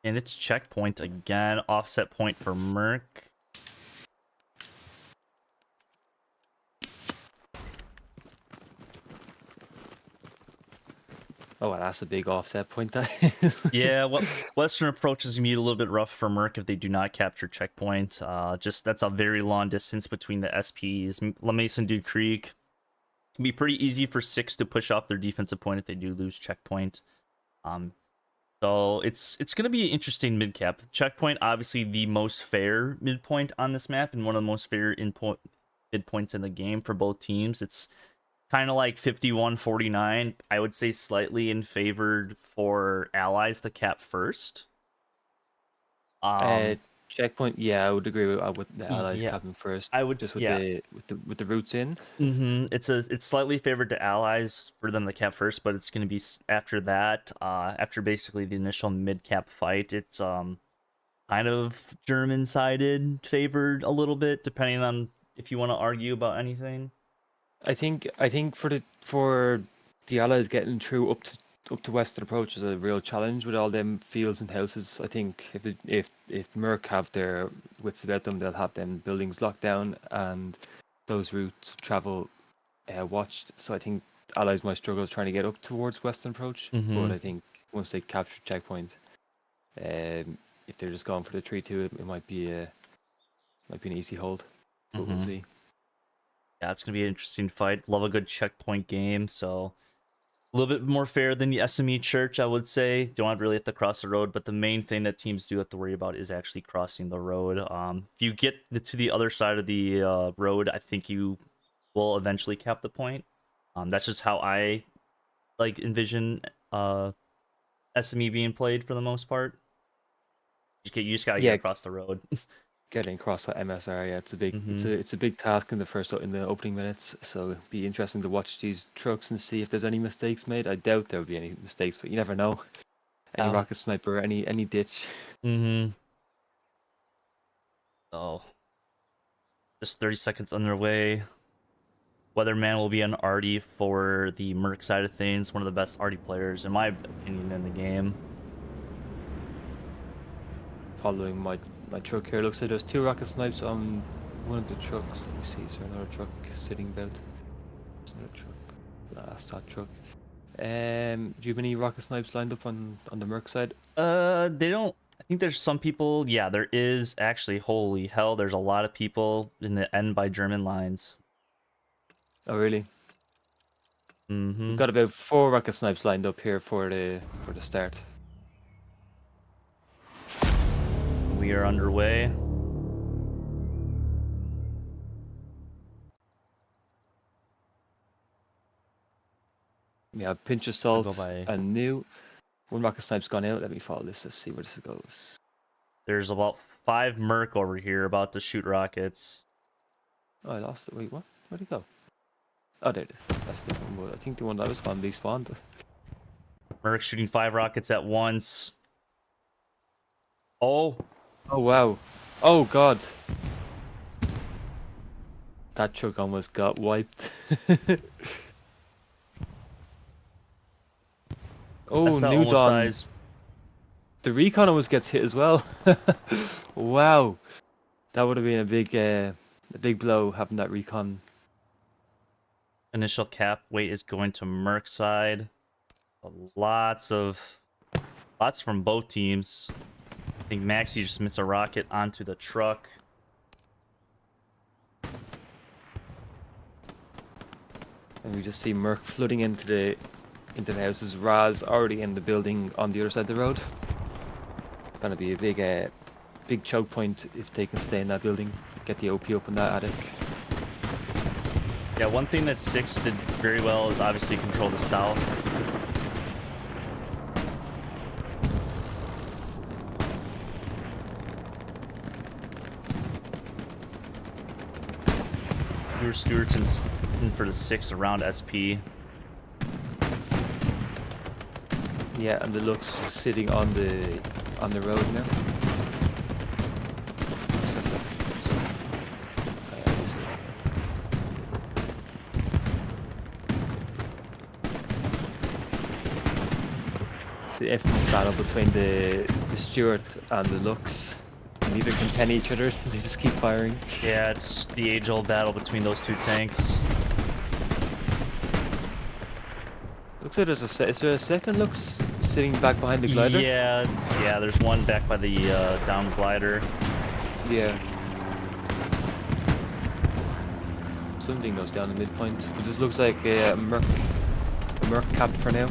And it's checkpoint again. Offset point for Merc. Oh, well, that's a big offset point. That Yeah, well, Western approach is gonna be a little bit rough for Merc if they do not capture checkpoint. Just that's a very long distance between the SPs. La Mason Du Creek can be pretty easy for 6 to push off their defensive point if they do lose checkpoint. So it's gonna be an interesting mid cap. Checkpoint, obviously the most fair midpoint on this map and one of the most fair midpoints in the game for both teams. It's kind of like 51-49. I would say slightly in favored for allies to cap first. checkpoint. Yeah, I would agree with the allies Yeah, capping first. I would. Just Yeah. with the roots in. It's slightly favored to allies for them to cap first, but it's going to be after that. After basically the initial mid cap fight, it's kind of German sided, favored a little bit, depending on if you want to argue about anything. I think for the allies getting through up to Western Approach is a real challenge with all them fields and houses. I think if Merc have their wits about them, they'll have them buildings locked down and those routes travel watched. So I think allies might struggle trying to get up towards Western Approach. But I think once they capture checkpoint, if they're just going for the 3-2, it might be an easy hold. But we'll see. Yeah, it's gonna be an interesting fight. Love a good checkpoint game, so a little bit more fair than the SME church, I would say. Don't really have to cross the road, but the main thing that teams do have to worry about is actually crossing the road. If you get to the other side of the road, I think you will eventually cap the point. That's just how I like envision SME being played for the most part. You just gotta get across the road. Getting across that MSR, yeah, it's a big it's a big task in the opening minutes. So it'd be interesting to watch these trucks and see if there's any mistakes made. I doubt there'll be any mistakes, but you never know. Any rocket sniper, any ditch. So just 30 seconds underway. Weatherman will be an Artie for the Merc side of things. One of the best Artie players, in my opinion, in the game. Following my truck here, looks like there's 2 rocket snipes on one of the trucks. Let me see, is there another truck sitting about? There's another truck. That's that truck. Do you have any rocket snipes lined up on the Merc side? They don't. I think there's some people. Yeah, there is actually. Holy hell, there's a lot of people in the end by German lines. Oh really? We've got about 4 rocket snipes lined up here for the start. We are underway. We have pinch of salt and new. 1 rocket snipe's gone out. Let me follow this. Let's see where this goes. There's about 5 Merc over here about to shoot rockets. Oh, I lost it. Wait, what? Where'd it go? Oh, there it is. That's the one. I think the one that was spawned despawned. Merc shooting 5 rockets at once. Oh. Oh, wow. Oh, God. That truck almost got wiped. Oh, new dawn. The recon almost gets hit as well. Wow. That would have been a big blow having that recon. Initial cap weight is going to Merc side. Lots from both teams. I think Maxi just missed a rocket onto the truck. And we just see Merc flooding into the houses. Raz already in the building on the other side of the road. Gonna be a big choke point if they can stay in that building. Get the OP up in that attic. Yeah, one thing that 6 did very well is obviously control the south. Stewart's in for the 6 around SP. Yeah, and the Lux just sitting on the road now. the infamous battle between the Stuart and the Lux. Neither can penny each other. They just keep firing. Yeah, it's the age-old battle between those two tanks. Looks like is there a second Lux sitting back behind the glider? Yeah, there's one back by the down glider. Yeah. Something goes down the midpoint, but this looks like a Merc cap for now.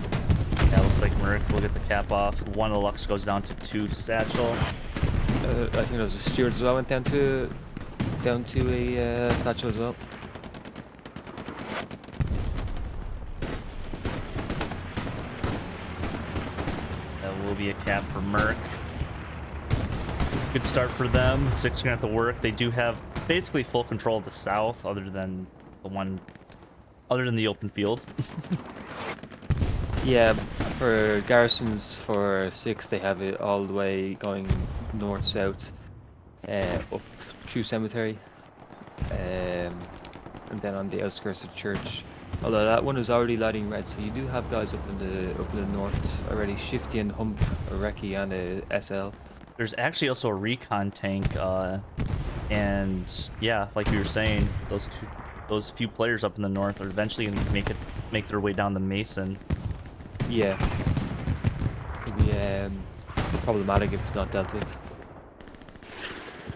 Yeah, looks like Merc will get the cap off. One of the Lux goes down to 2 satchel. I think there was a Stuart as well, went down to a satchel as well. That will be a cap for Merc. Good start for them. 6 gonna have to work. They do have basically full control of the south, other than the open field. Yeah, for garrisons for 6, they have it all the way going north-south, up through cemetery, and then on the outskirts of church. Although that one is already lighting red, so you do have guys up in the north already. Shifty and Hump, a Recce, and a SL. There's actually also a recon tank, and yeah, like we were saying, those few players up in the north are eventually gonna make their way down the Mason. Yeah, could be problematic if it's not dealt with.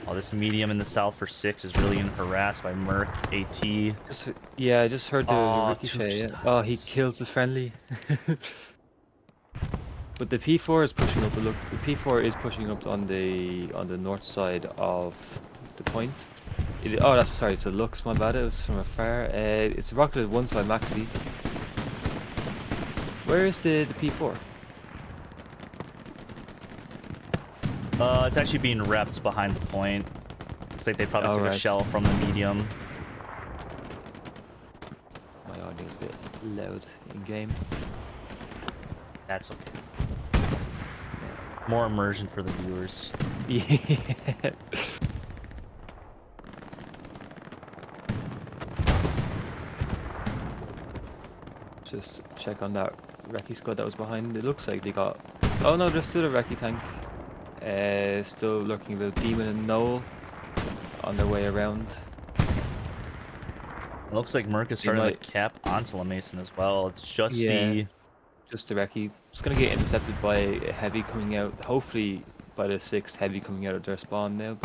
Oh, this medium in the south for 6 is really getting harassed by Merc AT. Yeah, I just heard the Two ricochet. just Yeah. Oh, he dies. kills his friendly. But the P4 is pushing up. Look, the P4 is pushing up on the north side of the point. Oh, that's sorry. It's a Lux. My bad. It was from afar. It's rocketed one side, Maxi. Where is the P4? It's actually being repped behind the point. Looks like they probably took a Right. shell from the medium. My audio is a bit loud in game. That's okay. More immersion for the viewers. Yeah. Just check on that Recce squad that was behind. It looks like they got. Oh no, there's still a Recce tank. Still lurking the Demon and Noel on their way around. It looks like Merc is starting to cap onto La Mason as well. It's just just the Recce. It's gonna get intercepted by a heavy coming out. Hopefully by the 6th heavy coming out of their spawn now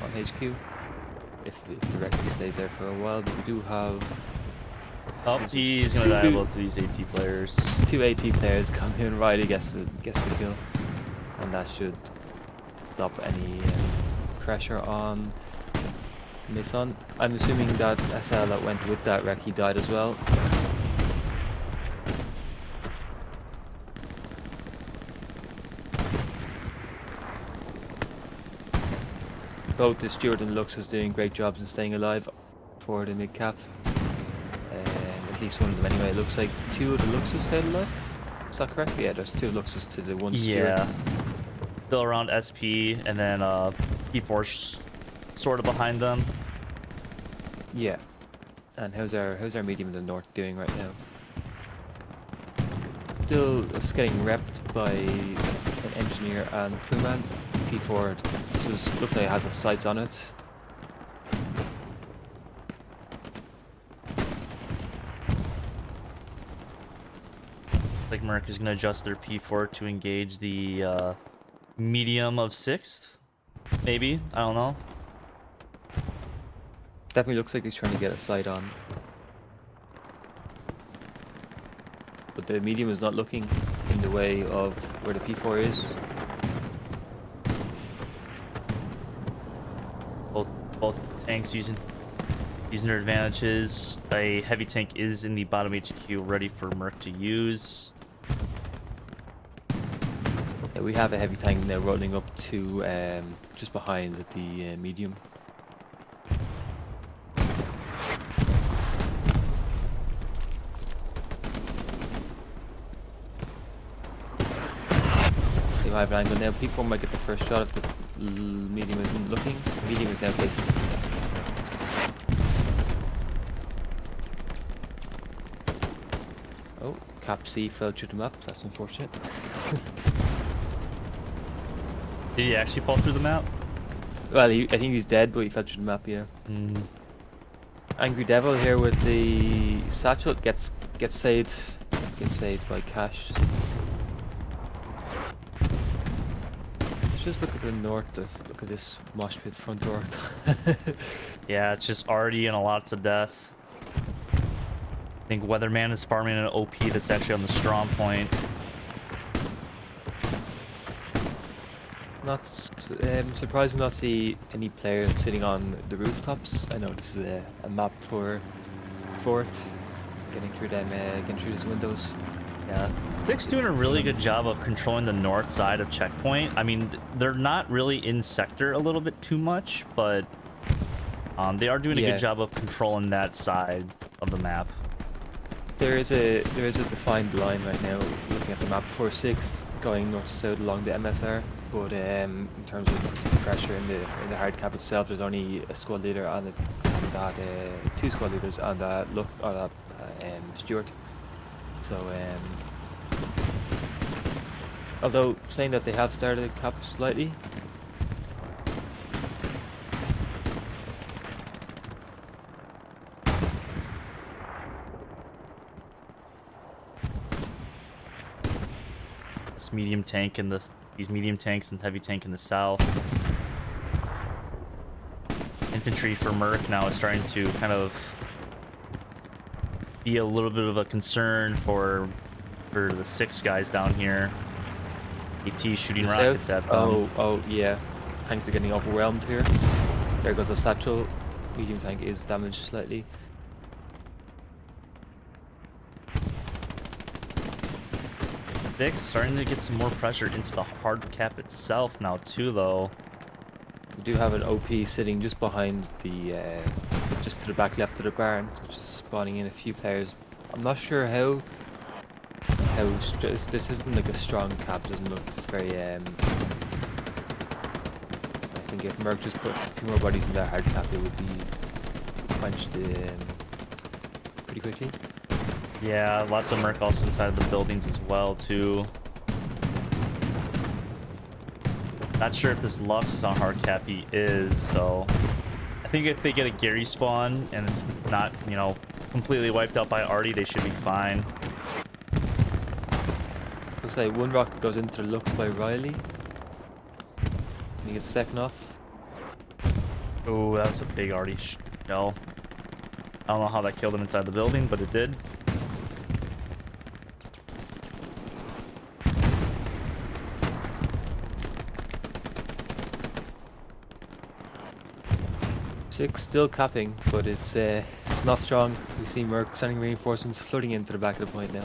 on HQ. If the Recce stays there for a while, but we do have. Oh, he's gonna die both of these AT players. 2 AT players coming in. Riley gets the kill, and that should stop any pressure on Mason. I'm assuming that SL that went with that Recce died as well. Both the Stuart and Lux is doing great jobs in staying alive for the mid-cap. At least one of them anyway. It looks like 2 of the Luxes stayed alive. Is that correct? Yeah, there's 2 Luxes to the 1 Stuart. Yeah. Still around SP, and then P4 sort of behind them. Yeah. And how's our medium in the north doing right now? Still it's getting repped by an engineer and crewman. P4 just looks like it has a sights on it. Like Merc is gonna adjust their P4 to engage the medium of 6th. Maybe, I don't know. Definitely looks like he's trying to get a sight on. But the medium is not looking in the way of where the P4 is. Both tanks using their advantages. A heavy tank is in the bottom HQ ready for Merc to use. Yeah, we have a heavy tank now rolling up to just behind the medium. They might have an angle now. P4 might get the first shot if the medium isn't looking. Medium is now facing. Oh, Cap C fell through the map. That's unfortunate. Did he actually fall through the map? Well, I think he's dead, but he fell through the map. Yeah. Mm. Angry Devil here with the satchel gets saved. Gets saved by Cash. Let's just look at the north. Look at this mosh pit front door. Yeah, it's just already in a lots of death. I think Weatherman is farming an OP that's actually on the strong point. Not surprising not see any players sitting on the rooftops. I know this is a map for it. Getting through those windows. Yeah, Six doing a really good job of controlling the north side of checkpoint. I mean, they're not really in sector a little bit too much, but they are doing a good job of controlling that side of the map. There is a defined line right now. Looking at the map for 6 going north to south along the MSR. But in terms of pressure in the hard cap itself, there's only a squad leader and that 2 squad leaders and that Stuart. So although saying that they have started the cap slightly. This medium tank and these medium tanks and heavy tank in the south. Infantry for Merc now is starting to kind of be a little bit of a concern for the 6 guys down here. AT shooting rockets at them. Oh yeah. Tanks are getting overwhelmed here. There goes a satchel. Medium tank is damaged slightly. Six starting to get some more pressure into the hard cap itself now too, though. We do have an OP sitting just behind the, just to the back left of the barn, which is spawning in a few players. I'm not sure how this isn't like a strong cap. Doesn't look. It's very. I think if Merc just put a few more bodies in their hard cap, it would be quenched pretty quickly. Yeah, lots of Merc also inside the buildings as well too. Not sure if this Lux is on hard cap. He is, so I think if they get a Gary spawn and it's not, you know, completely wiped out by Artie, they should be fine. Looks like one rocket goes into the Lux by Riley. And he gets second off. Oh, that was a big Artie shell. I don't know how that killed him inside the building, but it did. Six still capping, but it's not strong. We see Merc sending reinforcements flooding into the back of the point now.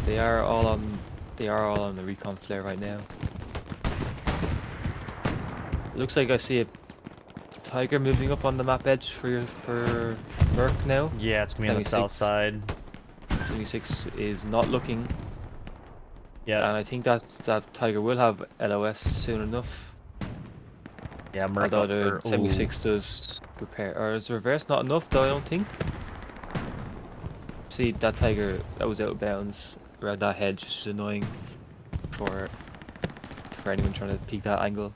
They are all on the recon flare right now. It looks like I see a Tiger moving up on the map edge for Merc now. Yeah, it's gonna be on the south side. 76 is not looking. Yeah, and I think that Tiger will have LOS soon enough. Yeah, Merc. Although the 76 does repair, or is reverse not enough though? I don't think. See that Tiger that was out of bounds around that hedge, which is annoying for anyone trying to peek that angle.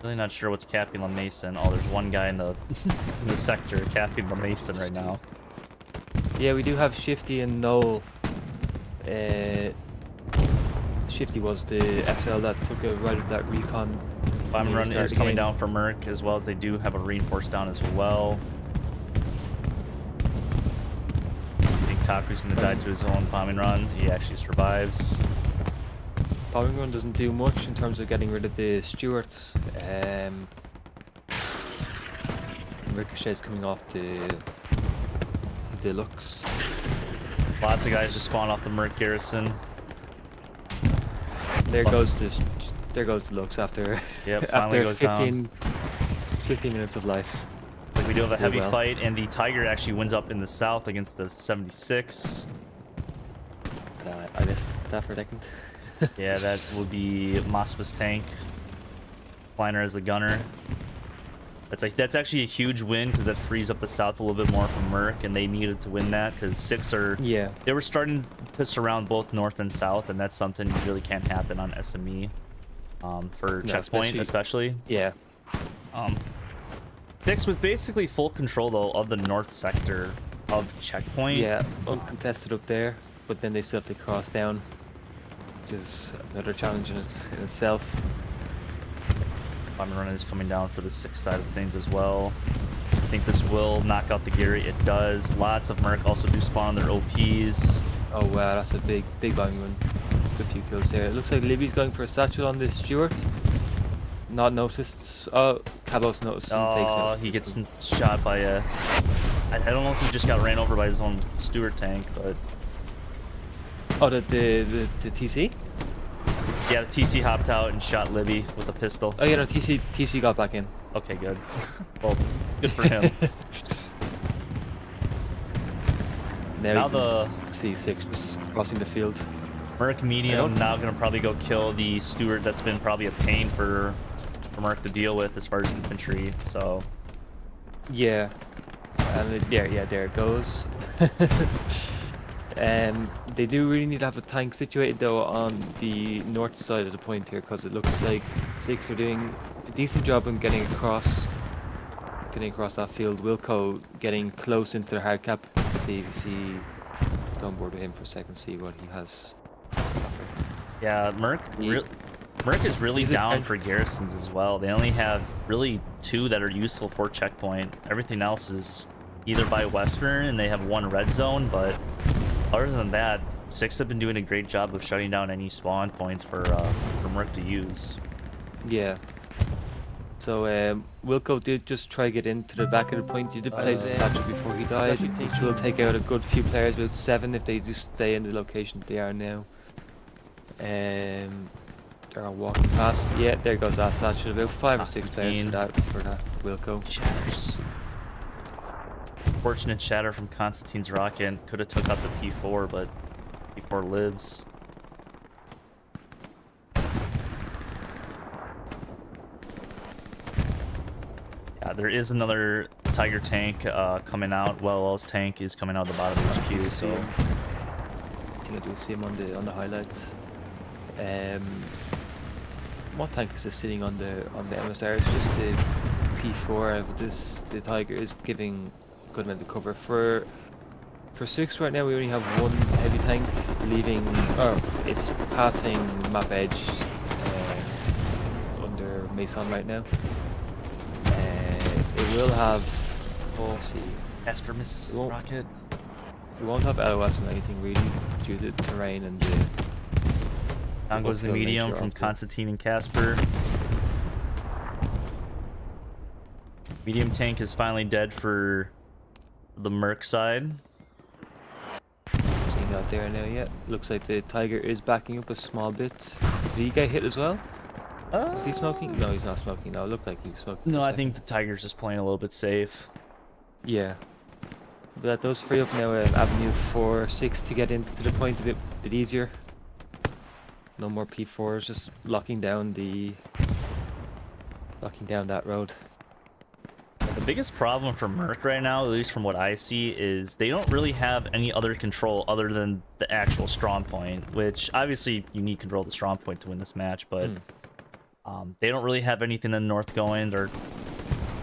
Really not sure what's capping the Mason. Oh, there's one guy in the in the sector capping the Mason right now. Yeah, we do have Shifty and Noel. Shifty was the XL that took a right of that recon. Bombing run is coming down for Merc, as well as they do have a reinforce down as well. I think Taku's going to die to his own bombing run. He actually survives. Bombing run doesn't do much in terms of getting rid of the Stuarts. Ricochet's coming off the Lux. Lots of guys just spawn off the Merc garrison. There goes the Lux after after 15 minutes of life. Like we do have a heavy fight, and the Tiger actually wins up in the south against the 76. I missed that for a second. Yeah, that will be Mospa's tank. Liner as the gunner. That's actually a huge win because that frees up the south a little bit more from Merc, and they needed to win that because 6 are they were starting push around both north and south, and that's something that really can't happen on SME. For No, checkpoint especially. Yeah. Six with basically full control though of the north sector of checkpoint. Yeah, uncontested up there, but then they still have to cross down, which is another challenge in itself. Bomber run is coming down for the 6 side of things as well. I think this will knock out the Gary. It does. Lots of Merc also do spawn on their OPs. Oh wow, that's a big bombing one. Good few kills there. It looks like Libby's going for a satchel on this Stewart. Not noticed. Oh, Cabos noticed and takes Oh, it. he gets shot by a... I don't know if he just got ran over by his own Stewart tank, but... Oh, the TC? Yeah, the TC hopped out and shot Libby with a pistol. Oh yeah, no, TC got back in. Okay, good. Well, good for him. Now the C6 was crossing the field. Merc medium now gonna probably go kill the Stewart that's been probably a pain for Merc to deal with as far as infantry, so... Yeah. And yeah, there it goes. They do really need to have a tank situated though on the north side of the point here, because it looks like Six are doing a decent job in getting across that field. Wilco getting close into the hard cap. See go on board with him for a second, see what he has. Yeah, Merc is really down for garrisons as well. They only have really 2 that are useful for checkpoint. Everything else is either by Western and they have 1 red zone, but other than that, Six have been doing a great job of shutting down any spawn points for Merc to use. Yeah. So Wilco did just try to get into the back of the point. He did place a satchel before he died, which will take out a good few players, about 7 if they just stay in the location they are now. They're all walking past. Yeah, there goes that satchel. About 5 or 6 players for that Wilco. Shatters. Fortunate shatter from Constantine's rocket. Could have took out the P4, but P4 lives. Yeah, there is another Tiger tank coming out. Well's tank is coming out of the bottom of HQ, so I think I do see him on the highlights. What tank is this sitting on the MSR? It's just the P4, but the Tiger is giving a good amount of cover. For 6 right now, we only have 1 heavy tank leaving. Oh, it's passing map edge under Mason right now. It will have. Oh, let's see. Casper misses the rocket. We won't have LOS on anything really due to the terrain and the. Down goes the medium from Constantine and Casper. Medium tank is finally dead for the Merc side. Seeing out there now yet. Looks like the Tiger is backing up a small bit. Did he get hit as well? Is he smoking? No, he's not smoking. No, it looked like he was smoking. No, I think the Tiger's just playing a little bit safe. Yeah. But that does free up now avenue for 6 to get into the point a bit easier. No more P4s, just locking down that road. The biggest problem for Merc right now, at least from what I see, is they don't really have any other control other than the actual strong point, which obviously you need control of the strong point to win this match, but they don't really have anything in the north going. They're,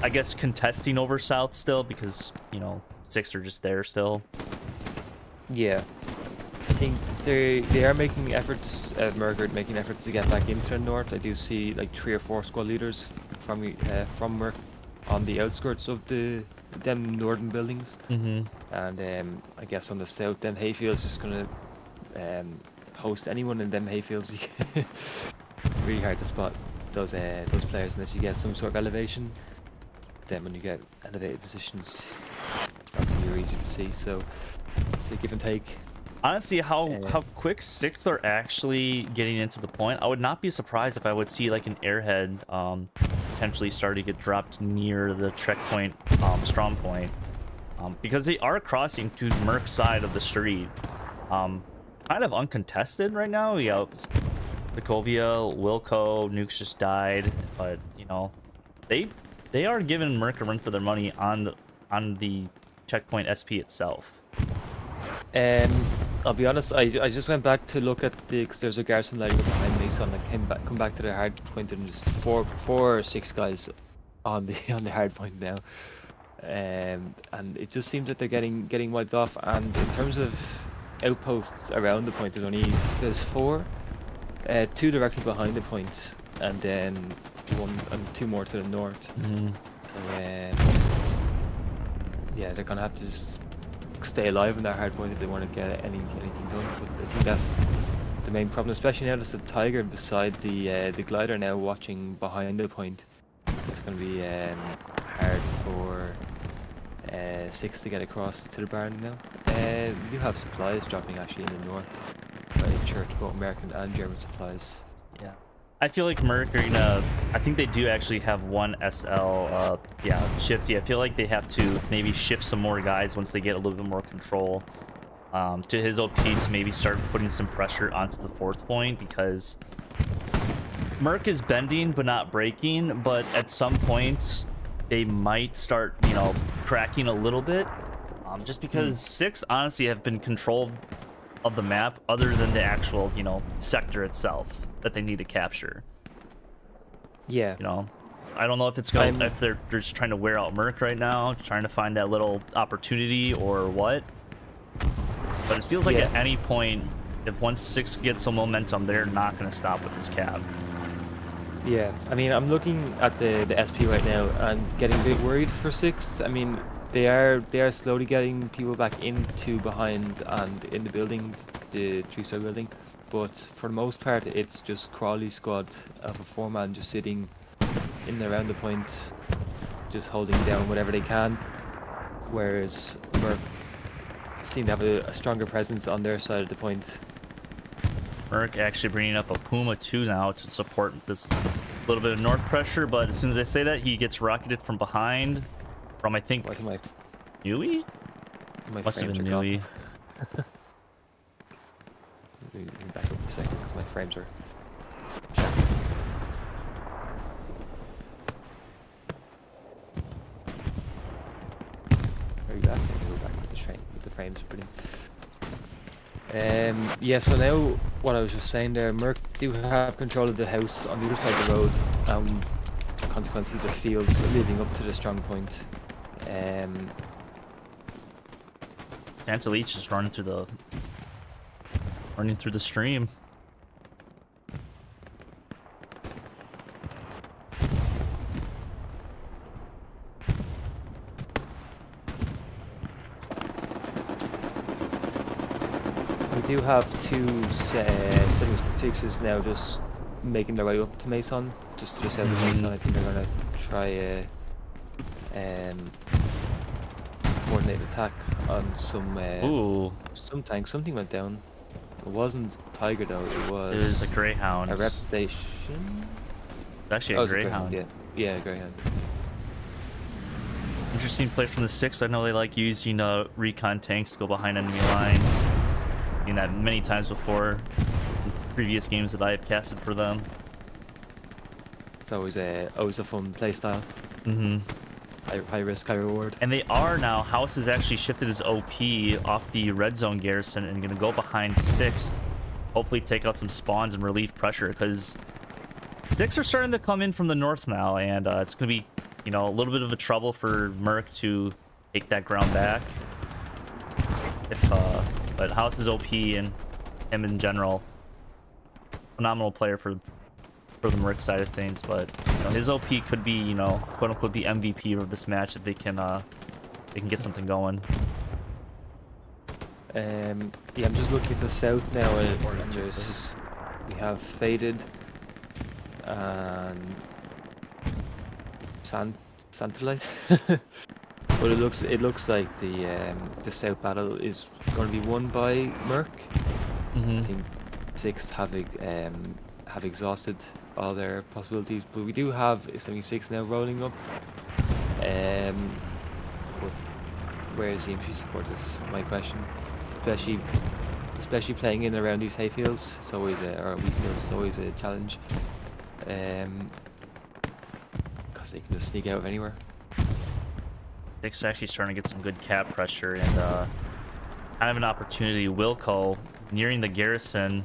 I guess, contesting over south still because, you know, 6 are just there still. Yeah. I think they are making efforts, Merc are making efforts to get back into the north. I do see like 3 or 4 squad leaders from Merc on the outskirts of them northern buildings. And I guess on the south, then Hayfield's just gonna host anyone in them Hayfields. Really hard to spot those players unless you get some sort of elevation. Then when you get elevated positions, obviously you're easy to see. So it's a give and take. Honestly, how quick 6 are actually getting into the point, I would not be surprised if I would see like an Airhead potentially start to get dropped near the checkpoint strong point, because they are crossing to the Merc side of the street, kind of uncontested right now. We got Nikovia, Wilco, Nukes just died, but you know they are giving Merc a run for their money on the checkpoint SP itself. I'll be honest, I just went back to look at because there's a garrison lighting up behind me, so I come back to the hard point, and just four or six guys on the on the hard point now. And it just seems that they're getting wiped off. And in terms of outposts around the point, there's four, two directly behind the point, and then one and two more to the north. So yeah, they're gonna have to just stay alive in that hard point if they want to get anything done. But I think that's the main problem, especially now there's a tiger beside the glider now watching behind the point. It's going to be hard for 6 to get across to the barn now. We do have supplies dropping actually in the north by the church, both American and German supplies. Yeah. I feel like Merc are gonna... I think they do actually have one SL, shifty. I feel like they have to maybe shift some more guys once they get a little bit more control to his OP to maybe start putting some pressure onto the 4th point, because Merc is bending but not breaking, but at some points they might start, you know, cracking a little bit, just because 6 honestly have been control of the map other than the actual, you know, sector itself that they need to capture. Yeah. You know, I don't know if it's gonna if they're just trying to wear out Merc right now, trying to find that little opportunity or what. But it feels like at any point, if once 6 gets some momentum, they're not gonna stop with this cap. Yeah, I mean, I'm looking at the SP right now and getting a bit worried for 6. I mean, they are slowly getting people back into behind and in the building, the 3-star building. But for the most part, it's just Crawley squad of a 4-man just sitting in and around the point, just holding down whatever they can. Whereas Merc seem to have a stronger presence on their side of the point. Merc actually bringing up a Puma 2 now to support this little bit of north pressure, but as soon as I say that, he gets rocketed from behind from, I think, Nui? Must have been Nui. Let me back up a second because my frames are... Are you back? Go back with the frames are pretty... yeah, so now what I was just saying there, Merc do have control of the house on the other side of the road, consequently the fields leading up to the strong point. Santa Leech just running through the stream. We do have two 76s now just making their way up to Mason, just to the south of Mason. I think they're going to try coordinate attack on some tank. Something went down. It wasn't Tiger though, it was a Greyhound. A Reputation? It's actually a Greyhound. Yeah, Greyhound. Interesting play from the 6. I know they like using recon tanks to go behind enemy lines. Seen that many times before in previous games that I have casted for them. It's always a fun playstyle. High risk, high reward. And they are now, House has actually shifted his OP off the red zone garrison and gonna go behind 6th, hopefully take out some spawns and relieve pressure, because 6 are starting to come in from the north now, and it's gonna be, you know, a little bit of a trouble for Merc to take that ground back. But House is OP and him in general, phenomenal player for the Merc side of things, but you know, his OP could be, you know, quote unquote the MVP of this match if they can get something going. Yeah, I'm just looking at the south now, and we have Faded and Santalite. But it looks like the south battle is going to be won by Merc. I think 6th have exhausted all their possibilities, but we do have 76 now rolling up. But where is the infantry support is my question. Especially playing in around these hayfields, it's always or wheat fields, it's always a challenge. Because they can just sneak out of anywhere. 6 actually starting to get some good cap pressure, and kind of an opportunity. Wilco nearing the garrison.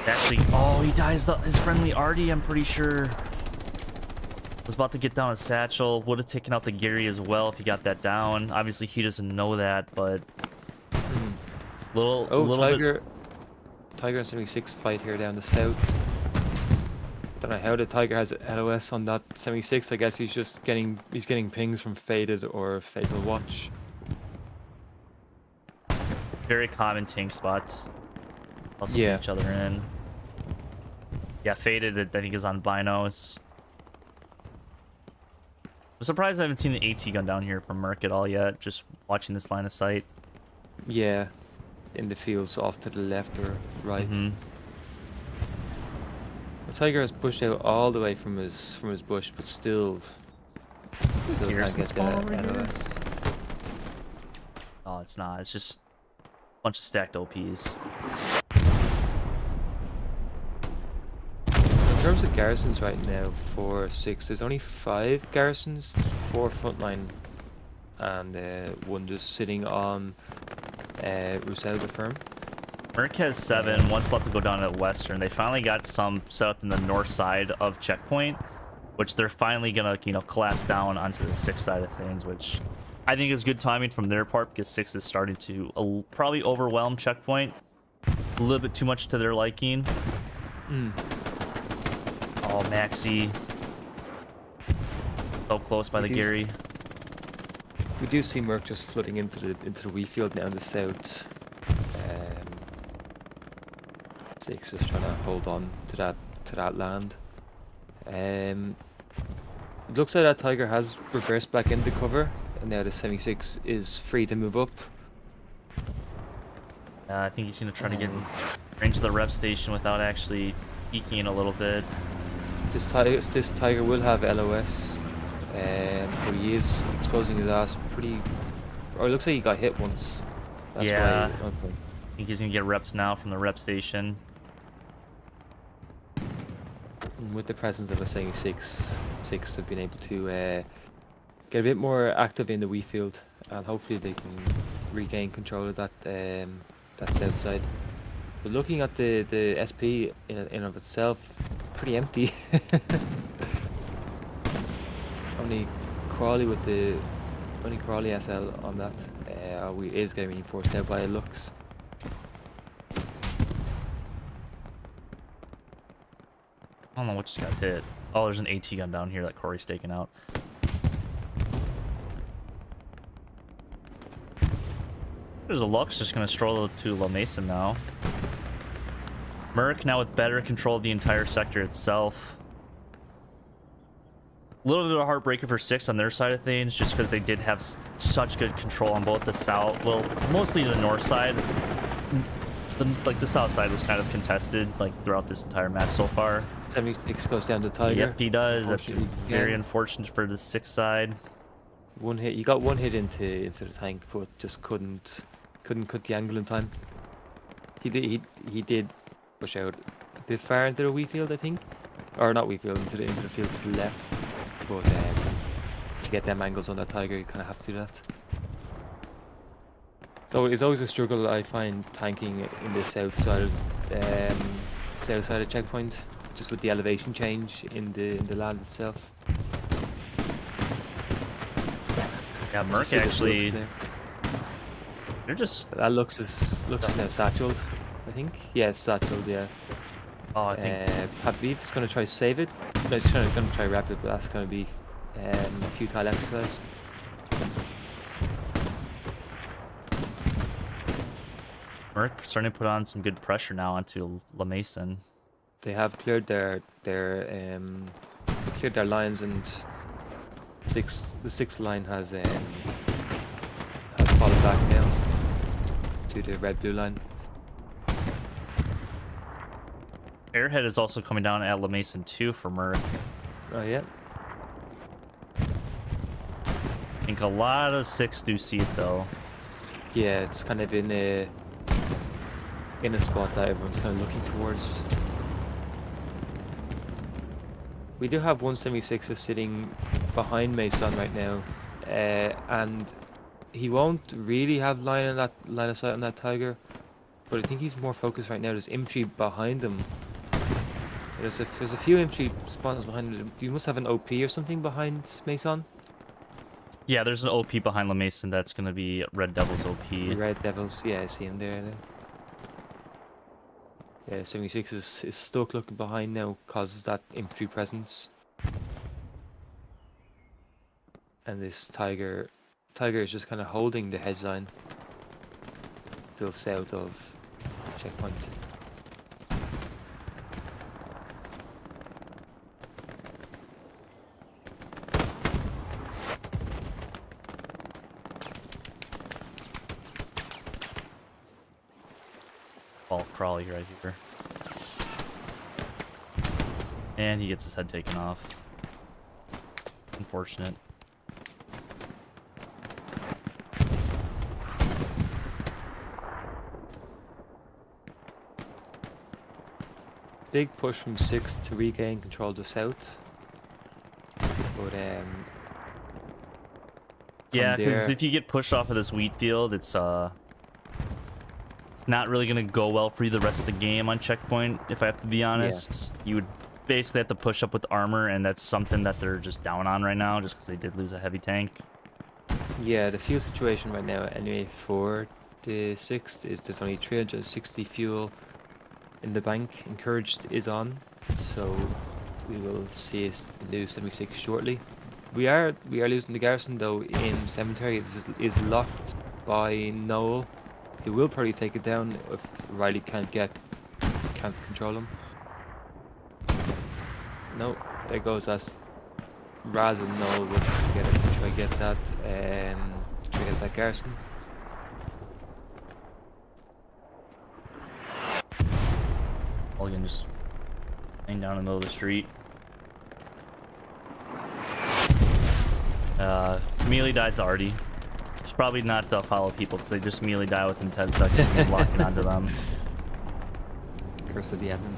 Actually, oh, he dies his friendly Artie, I'm pretty sure. Was about to get down a satchel. Would have taken out the Gary as well if he got that down. Obviously, he doesn't know that, but little Tiger, Tiger and 76 fight here down the south. Don't know how the Tiger has LOS on that 76. I guess he's just getting pings from Faded or Fatal Watch. Very common tank spots. Also Yeah. put each other in. Yeah, Faded I think is on binos. I'm surprised I haven't seen the AT gun down here from Merc at all yet. Just watching this line of sight. Yeah, in the fields off to the left or right. The Tiger has pushed out all the way from his bush, but still can't get the LOS. Oh, it's not. It's just a bunch of stacked OPs. In terms of garrisons right now, 4, 6, there's only 5 garrisons, 4 frontline, and 1 just sitting on Roussel de Firm. Merc has 7. One's about to go down at Western. They finally got some set up in the north side of Checkpoint, which they're finally gonna, collapse down onto the 6 side of things, which I think is good timing from their part because 6 is starting to probably overwhelm Checkpoint a little bit too much to their liking. Oh, Maxi. So close by the Gary. We do see Merc just flooding into the wheat field now in the south. 6 just trying to hold on to that land. It looks like that Tiger has reversed back into cover, and now the 76 is free to move up. I think he's gonna try to get in range of the rep station without actually peeking in a little bit. This Tiger will have LOS, but he is exposing his ass pretty. Or it looks like he got hit once. That's Yeah. why. Okay. I think he's gonna get reps now from the rep station. And with the presence of a 76, 6 have been able to get a bit more active in the wheat field, and hopefully they can regain control of that south side. But looking at the SP in and of itself, pretty empty. Only Crawley SL on that. Is getting reinforced now by looks. I don't know what just got hit. Oh, there's an AT gun down here that Corey's taking out. There's a Lux just gonna stroll to La Mason now. Merc now with better control of the entire sector itself. A little bit of a heartbreaker for 6 on their side of things, just because they did have such good control on both the south, well, mostly the north side. The south side was kind of contested throughout this entire map so far. 76 goes down to Tiger. Yep, he does. That's very unfortunate for the 6 side. One hit. You got one hit into the tank, but just couldn't cut the angle in time. He did push out a bit far into the wheat field, I think, or not wheat field, into the field to the left. But to get them angles on that Tiger, you kind of have to do that. So it's always a struggle, I find, tanking in the south side of checkpoint, just with the elevation change in the land itself. Yeah, Merc actually. They're just. That looks now satcheled, I think. Yeah, it's satcheled. Yeah. Oh, I think. Habib's gonna try save it. No, he's gonna try wrap it, but that's gonna be a futile exercise. Merc starting to put on some good pressure now onto La Mason. They have cleared their lines, and the 6th line has fallen back now to the red-blue line. Airhead is also coming down at La Mason 2 for Merc. Oh yeah. I think a lot of 6 do see it though. Yeah, it's kind of in a spot that everyone's kind of looking towards. We do have 176er sitting behind Mason right now, and he won't really have line of sight on that Tiger, but I think he's more focused right now. There's infantry behind him. There's a few infantry spawns behind him. You must have an OP or something behind Mason. Yeah, there's an OP behind La Mason. That's gonna be Red Devil's OP. Red Devils, yeah, I see him there. Yeah, 76 is stuck looking behind now because of that infantry presence. And this Tiger is just kind of holding the hedge line, still south of checkpoint. Ball crawly right here. And he gets his head taken off. Unfortunate. Big push from 6 to regain control of the south. But Yeah, because there, if you get pushed off of this wheat field, it's not really gonna go well for you the rest of the game on checkpoint. If I have to be honest, you would basically have to push up with armor, and that's something that they're just down on right now, just because they did lose a heavy tank. yeah, the fuel situation right now anyway for the 6th is there's only 360 fuel in the bank. Encouraged is on, so we will see us lose 76 shortly. We are losing the garrison though in cemetery. It is locked by Noel. He will probably take it down if Riley can't control him. No, there goes us. Raz and Noel will try to get that garrison. Mulligan just hang down in the middle of the street. Melee dies already. Should probably not follow people because they just melee die within 10 seconds and you're locking onto them. Curse of the admin.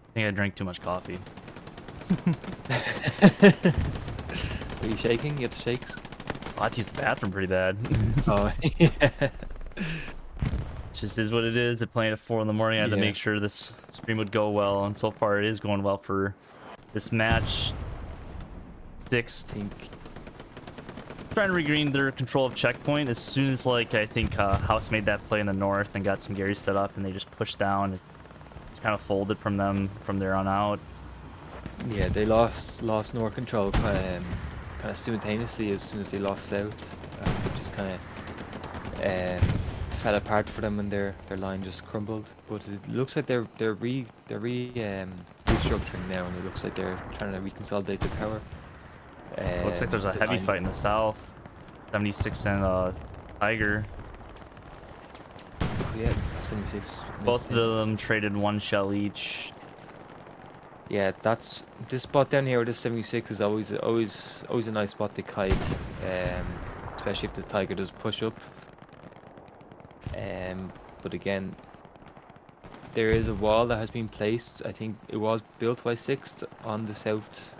I think I drank too much coffee. Are you shaking? You have the shakes? I had to use the bathroom pretty bad. Oh, yeah. It just is what it is. I'm playing at 4 in the morning. I had to Yeah. make sure this stream would go well, and so far it is going well for this match. 6th. Trying to regain their control of checkpoint as soon as, like, I think House made that play in the north and got some Gary set up, and they just pushed down. It just kind of folded from them from there on out. Yeah, they lost north control kind of simultaneously as soon as they lost south. It just kind of fell apart for them, and their line just crumbled. But it looks like they're restructuring now, and it looks like they're trying to reconsolidate their power. Looks like there's a heavy fight in the south. 76 and Tiger. Yeah, 76. Both of them traded 1 shell each. Yeah, that's this spot down here. This 76 is always a nice spot to kite, especially if the Tiger does push up. But again, there is a wall that has been placed. I think it was built by 6th on the south,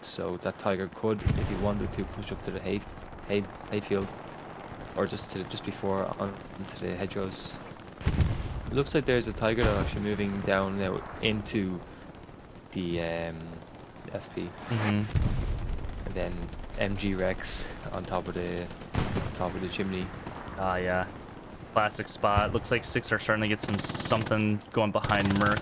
so that Tiger could, if he wanted to, push up to the hayfield, or just before onto the hedgerows. It looks like there's a Tiger though actually moving down now into the SP, and then MG Rex on top of the chimney. Ah, yeah. Classic spot. Looks like 6 are starting to get something going behind Merc.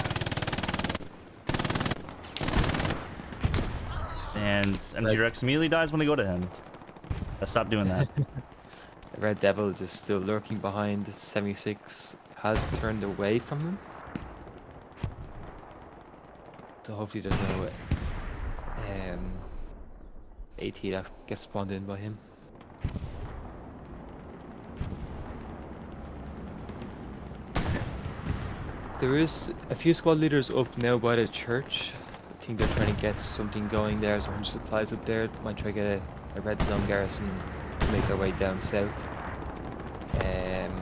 And MG Rex immediately dies when they go to him. Gotta stop doing that. The Red Devil just still lurking behind. The 76 has turned away from him. So hopefully there's no AT that gets spawned in by him. There is a few squad leaders up now by the church. I think they're trying to get something going there. There's 100 supplies up there. Might try to get a red zone garrison to make their way down south. And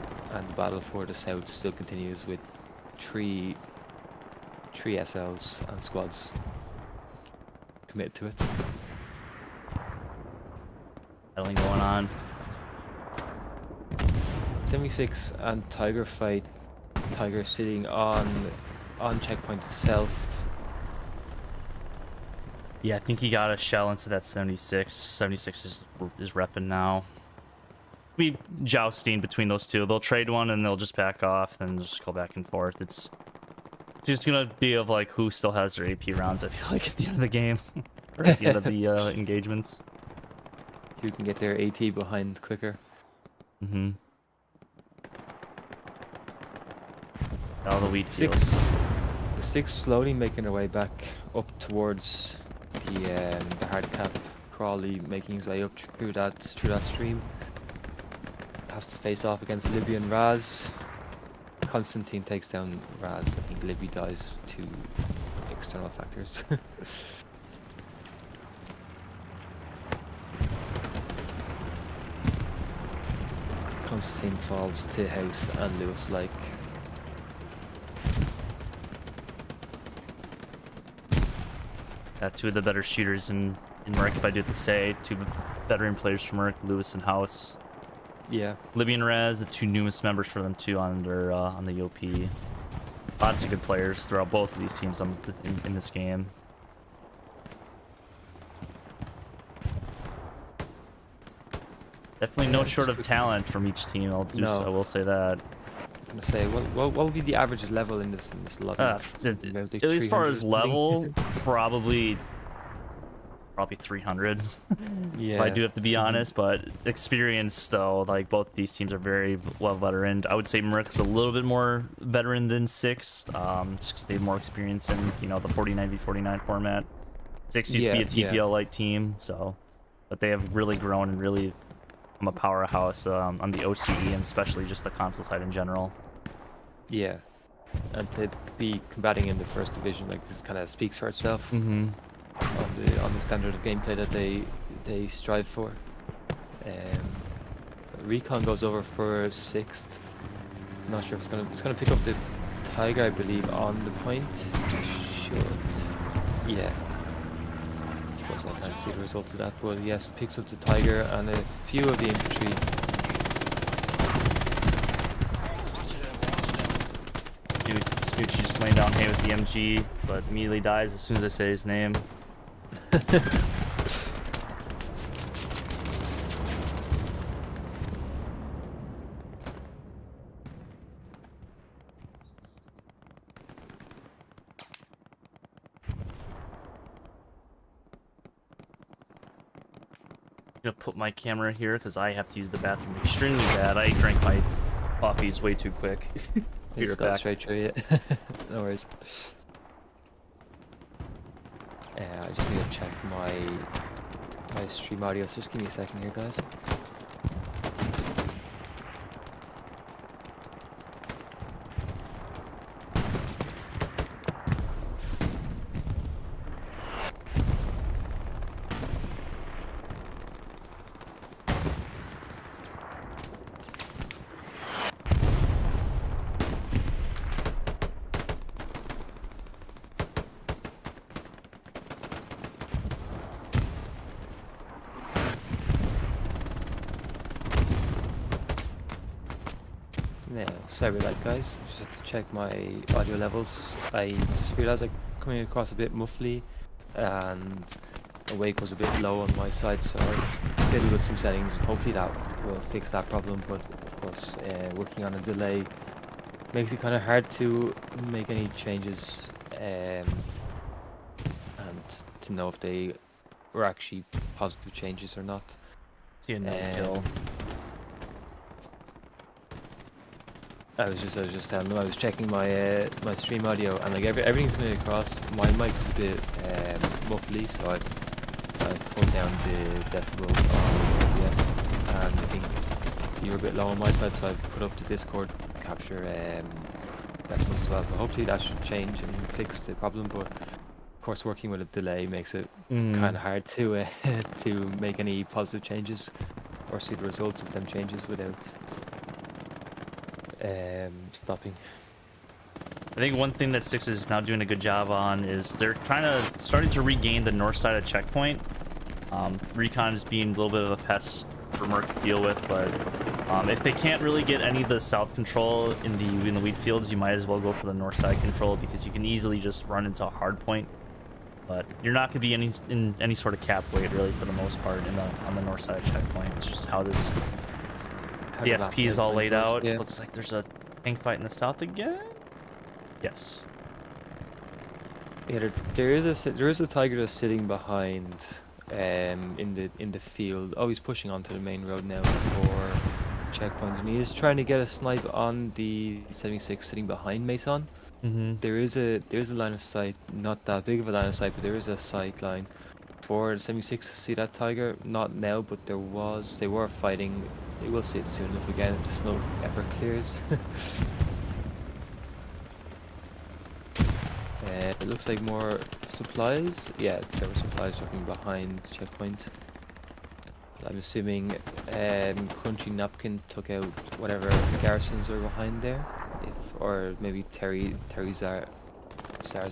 the battle for the south still continues with three SLs and squads committed to it. Battling going on. 76 and Tiger fight. Tiger sitting on checkpoint itself. Yeah, I think he got a shell into that 76. 76 is repping now. Be jousting between those two. They'll trade one and they'll just back off, then just go back and forth. It's just gonna be of like who still has their AP rounds, I feel like, at the end of the game. Or at the end of the engagements. Who can get their AT behind quicker. Mm-hmm. All the wheat fields. The six slowly making their way back up towards the hard cap. Crawley making his way up through that stream. Has to face off against Libby and Raz. Constantine takes down Raz. I think Libby dies to external factors. Constantine falls to house and Lewis like. Two of the better shooters in Merc, if I do have to say. Two veteran players from Merc, Lewis and House. Yeah. Libby and Rez, the two newest members for them too on their on the UP. Lots of good players throughout both of these teams in this game. Definitely no short of talent from each team. I will say that. I'm gonna say, what would be the average level in this lobby? At least far as level, probably 300. Yeah. I do have to be honest, but experience though, like both these teams are very well veteran. I would say Merc's a little bit more veteran than Six, just because they have more experience in the 49v49 format. Six used to be a TPL light team, but they have really grown and really become a powerhouse on the OCE and especially just the console side in general. Yeah, and to be combating in the first division, like, this kind of speaks for itself. Mm-hmm. On the standard of gameplay that they strive for. Recon goes over for 6th. I'm not sure if it's gonna pick up the Tiger, I believe, on the point. Should. Yeah. Of course, I can't see the results of that, but yes, picks up the Tiger and a few of the infantry. Dude, Snoochie just laying down hay with the MG, but immediately dies as soon as I say his name. I'm gonna put my camera here because I have to use the bathroom extremely bad. I drank my coffees way too quick. It's got straight through you. No worries. I just need to check my stream audio, so just give me a second here, guys. Yeah, sorry about that, guys. Just have to check my audio levels. I just realized I'm coming across a bit muffly, and awake was a bit low on my side, so I fiddled with some settings. Hopefully that will fix that problem, but of course, working on a delay makes it kind of hard to make any changes, and to know if they were actually positive changes or not. See another kill. I was just telling them, I was checking my my stream audio, and like everything's coming across. My mic was a bit muffly, so I I pulled down the decibels on OBS, and I think you were a bit low on my side, so I put up the Discord capture decibels as well. So hopefully that should change and fix the problem. But of course, working with a delay makes it kind of hard to to make any positive changes or see the results of them changes without stopping. I think one thing that Six is now doing a good job on is they're starting to regain the north side of checkpoint. Recon is being a little bit of a pest for Merc to deal with, but if they can't really get any of the south control in the wheat fields, you might as well go for the north side control, because you can easily just run into a hard point. But you're not going to be in any sort of cap weight really for the most part on the north side of checkpoint. It's just how the SP is all laid out. Yeah. It looks like there's a tank fight in the south again. Yes. Yeah, there is a tiger that's sitting behind in the field. Oh, he's pushing onto the main road now for checkpoint, and he is trying to get a snipe on the 76 sitting behind Mason. There is a line of sight, not that big of a line of sight, but there is a sight line for the 76 to see that tiger. Not now, but they were fighting. They will see it soon enough again if the smoke ever clears. It looks like more supplies. Yeah, there were supplies dropping behind checkpoint. I'm assuming Crunchy Napkin took out whatever garrisons are behind there. Or maybe Terry Zarzov,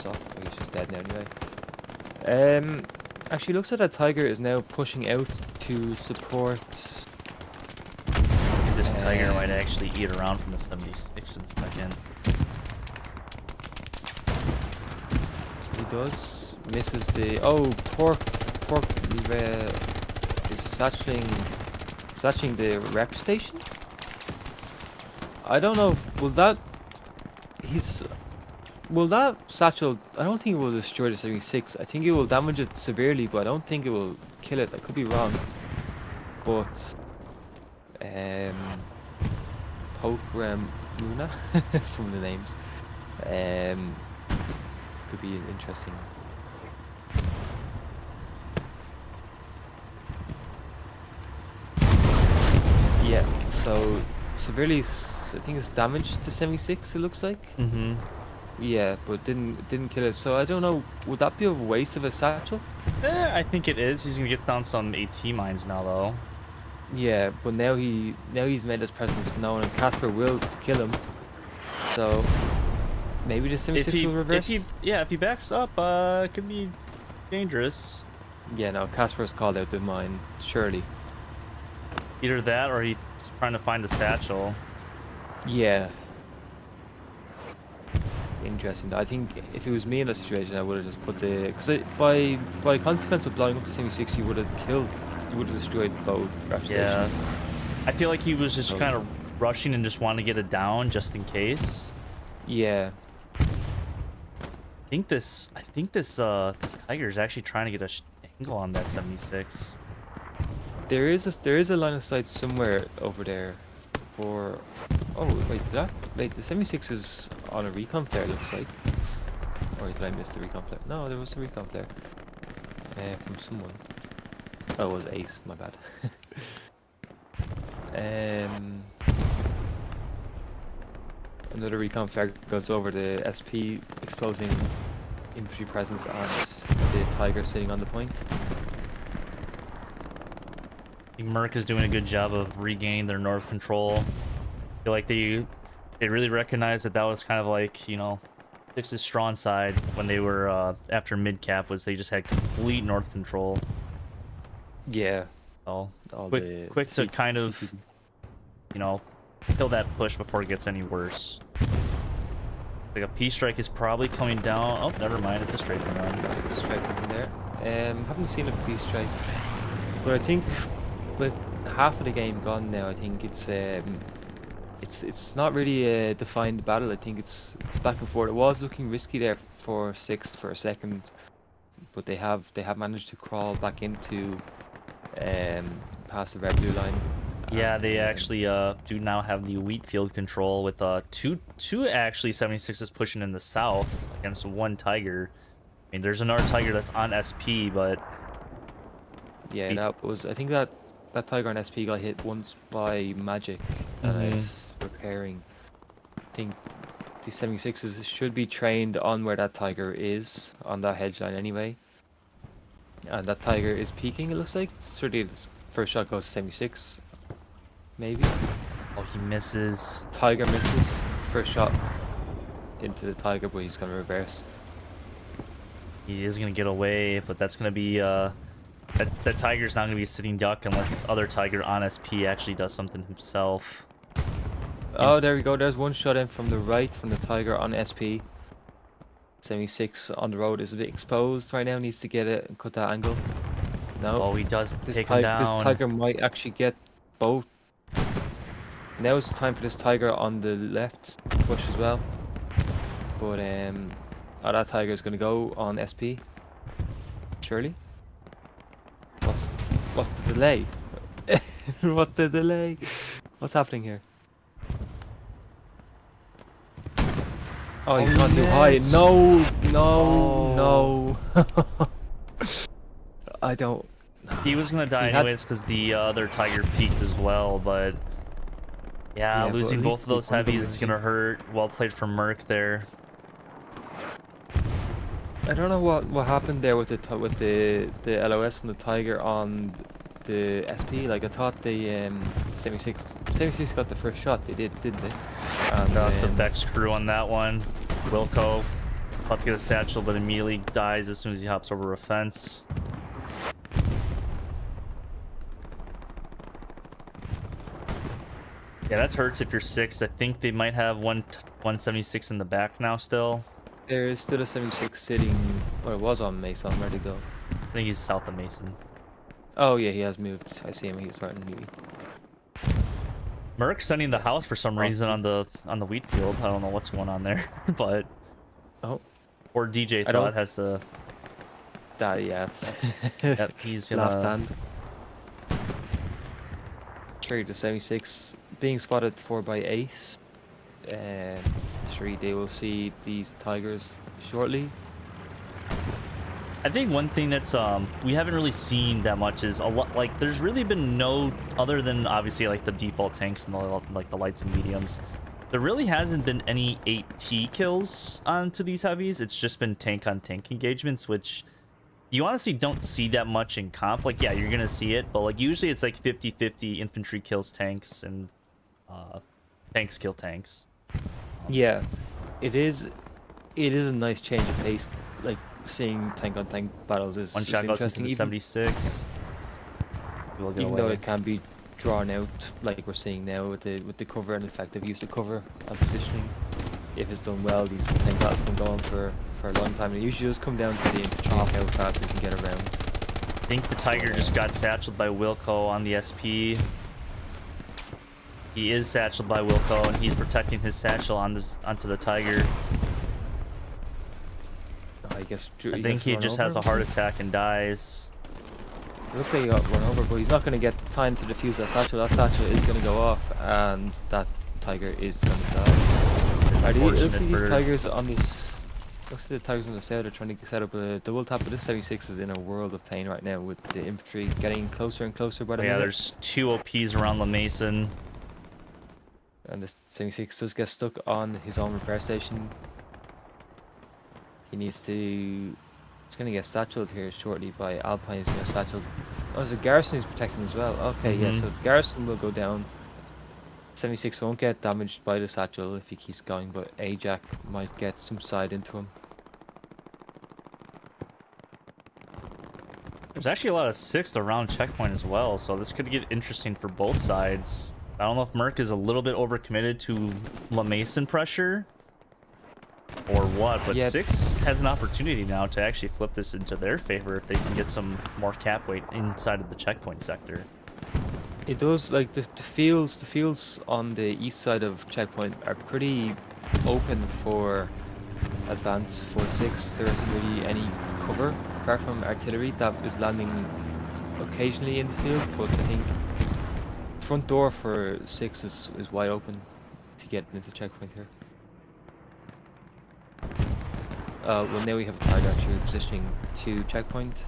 or he's just dead now anyway. Actually looks like that tiger is now pushing out to support. This tiger might actually eat around from the 76 in a second. He does. Misses the pork is satchling the rep station. I don't know. Will that satchel? I don't think it will destroy the 76. I think it will damage it severely, but I don't think it will kill it. I could be wrong. But Pokram Luna, some of the names, could be interesting. Yeah. So severely. I think it's damaged to 76. It looks like. Yeah, but didn't kill it. So I don't know. Would that be a waste of a satchel? I think it is. He's gonna get down some AT mines now, though. Yeah, but now he's made his presence known, and Casper will kill him. So maybe the 76 will reverse. If he backs up, it could be dangerous. Yeah, no, Casper's called out the mine. Surely. Either that, or he's trying to find a satchel. Yeah. Interesting. I think if it was me in that situation, I would have just put the by consequence of blowing up the 76, you would have destroyed both rep stations. I feel like he was just kind of rushing and just wanting to get it down just in case. Yeah. I think this tiger is actually trying to get a angle on that 76. There is a line of sight somewhere over there. For wait, the 76 is on a recon flare, looks like. Or did I miss the recon flare? No, there was a recon flare from someone. Oh, it was Ace, my bad. Another recon flare goes over the SP, exposing infantry presence on the tiger sitting on the point. I think Merc is doing a good job of regaining their north control. I feel like they really recognize that was kind of like, you know, Six's strong side when they were after midcap, was they just had complete north control. Yeah. So quick to kind of, you know, kill that push before it gets any worse. Like a P strike is probably coming down. Oh, never mind, it's a straight run. There's a strike run there. Haven't seen a P strike, but I think with half of the game gone now, I think it's not really a defined battle. I think it's back and forth. It was looking risky there for Sixth for a second, but they have managed to crawl back into past the red blue line. Yeah, they actually do now have the wheat field control with two actually 76s pushing in the south against one tiger. I mean, there's another tiger that's on SP, but Yeah, that was. I think that Tiger on SP got hit once by Magic, and it's repairing. I think the 76s should be trained on where that Tiger is on that hedge line anyway. And that Tiger is peaking. It looks like. Certainly, this first shot goes to 76. Maybe. Oh, he misses. Tiger misses. First shot into the Tiger, but he's gonna reverse. He is gonna get away, but that's gonna be that Tiger's not gonna be sitting duck unless this other Tiger on SP actually does something himself. Oh, there we go. There's one shot in from the right from the Tiger on SP. 76 on the road is a bit exposed right now. Needs to get it and cut that angle. No. Oh, he does take him down. This Tiger might actually get both. Now is the time for this Tiger on the left to push as well. But oh, that Tiger is gonna go on SP. Surely. What's the delay? What's the delay? What's happening here? Oh, he's gone too high. No, no. I don't. He was gonna die anyways because the other Tiger peaked as well, but yeah, losing both of those heavies is gonna hurt. Well played from Merc there. I don't know what happened there with the LOS and the Tiger on the SP. Like I thought the 76 got the first shot. They did, didn't they? And Got to Beck's crew on that one. Wilco about to get a satchel, but immediately dies as soon as he hops over a fence. Yeah, that hurts if you're 6. I think they might have 176 in the back now still. There is still a 76 sitting, or it was on Mason. Where'd he go? I think he's south of Mason. Oh yeah, he has moved. I see him. He's starting to move. Merc's sending the house for some reason on the wheat field. I don't know what's going on there, but or DJ thought has to. That yeah. Yep, he's gonna. Last stand. Trade to 76 being spotted for by Ace. 3. They will see these Tigers shortly. I think one thing that's we haven't really seen that much is a lot, like there's really been no, other than obviously like the default tanks and the lights and mediums, there really hasn't been any 8T kills onto these heavies. It's just been tank on tank engagements, which you honestly don't see that much in comp. Like yeah, you're gonna see it, but like usually it's like 50-50 infantry kills tanks and tanks kill tanks. Yeah, it is a nice change of pace. Like seeing tank on tank battles is one shot goes into interesting. the 76. Even though it can be drawn out, like we're seeing now with the cover and effective use of cover and positioning. If it's done well, these tank battles can go on for a long time. And it usually does come down to the infantry, how fast we can get around. I think the Tiger just got satcheled by Wilco on the SP. He is satcheled by Wilco, and he's protecting his satchel onto the Tiger. I think he just has a heart attack and dies. It looks like he got run over, but he's not going to get time to defuse that satchel. That satchel is going to go off, and that Tiger is going to die. It looks like these Tigers on this. Looks like the Tigers on the south are trying to set up a double tap, but this 76 is in a world of pain right now with the infantry getting closer and closer by the minute. There's 2 OPs around the Mason. And this 76 does get stuck on his own repair station. He needs to. He's going to get satcheled here shortly by Alpine. He's going to satchel. Oh, there's a garrison who's protecting as well. Okay, yeah, so the garrison will go down. 76 won't get damaged by the satchel if he keeps going, but Ajax might get some side into him. There's actually a lot of 6th around checkpoint as well, so this could get interesting for both sides. I don't know if Merc is a little bit overcommitted to La Mason pressure or what, but 6 has an opportunity now to actually flip this into their favor if they can get some more cap weight inside of the checkpoint sector. It does, like the fields on the east side of checkpoint are pretty open for advance for 6. There isn't really any cover apart from artillery that is landing occasionally in the field, but I think front door for 6 is wide open to get into checkpoint here. Well, now we have a Tiger actually positioning to checkpoint.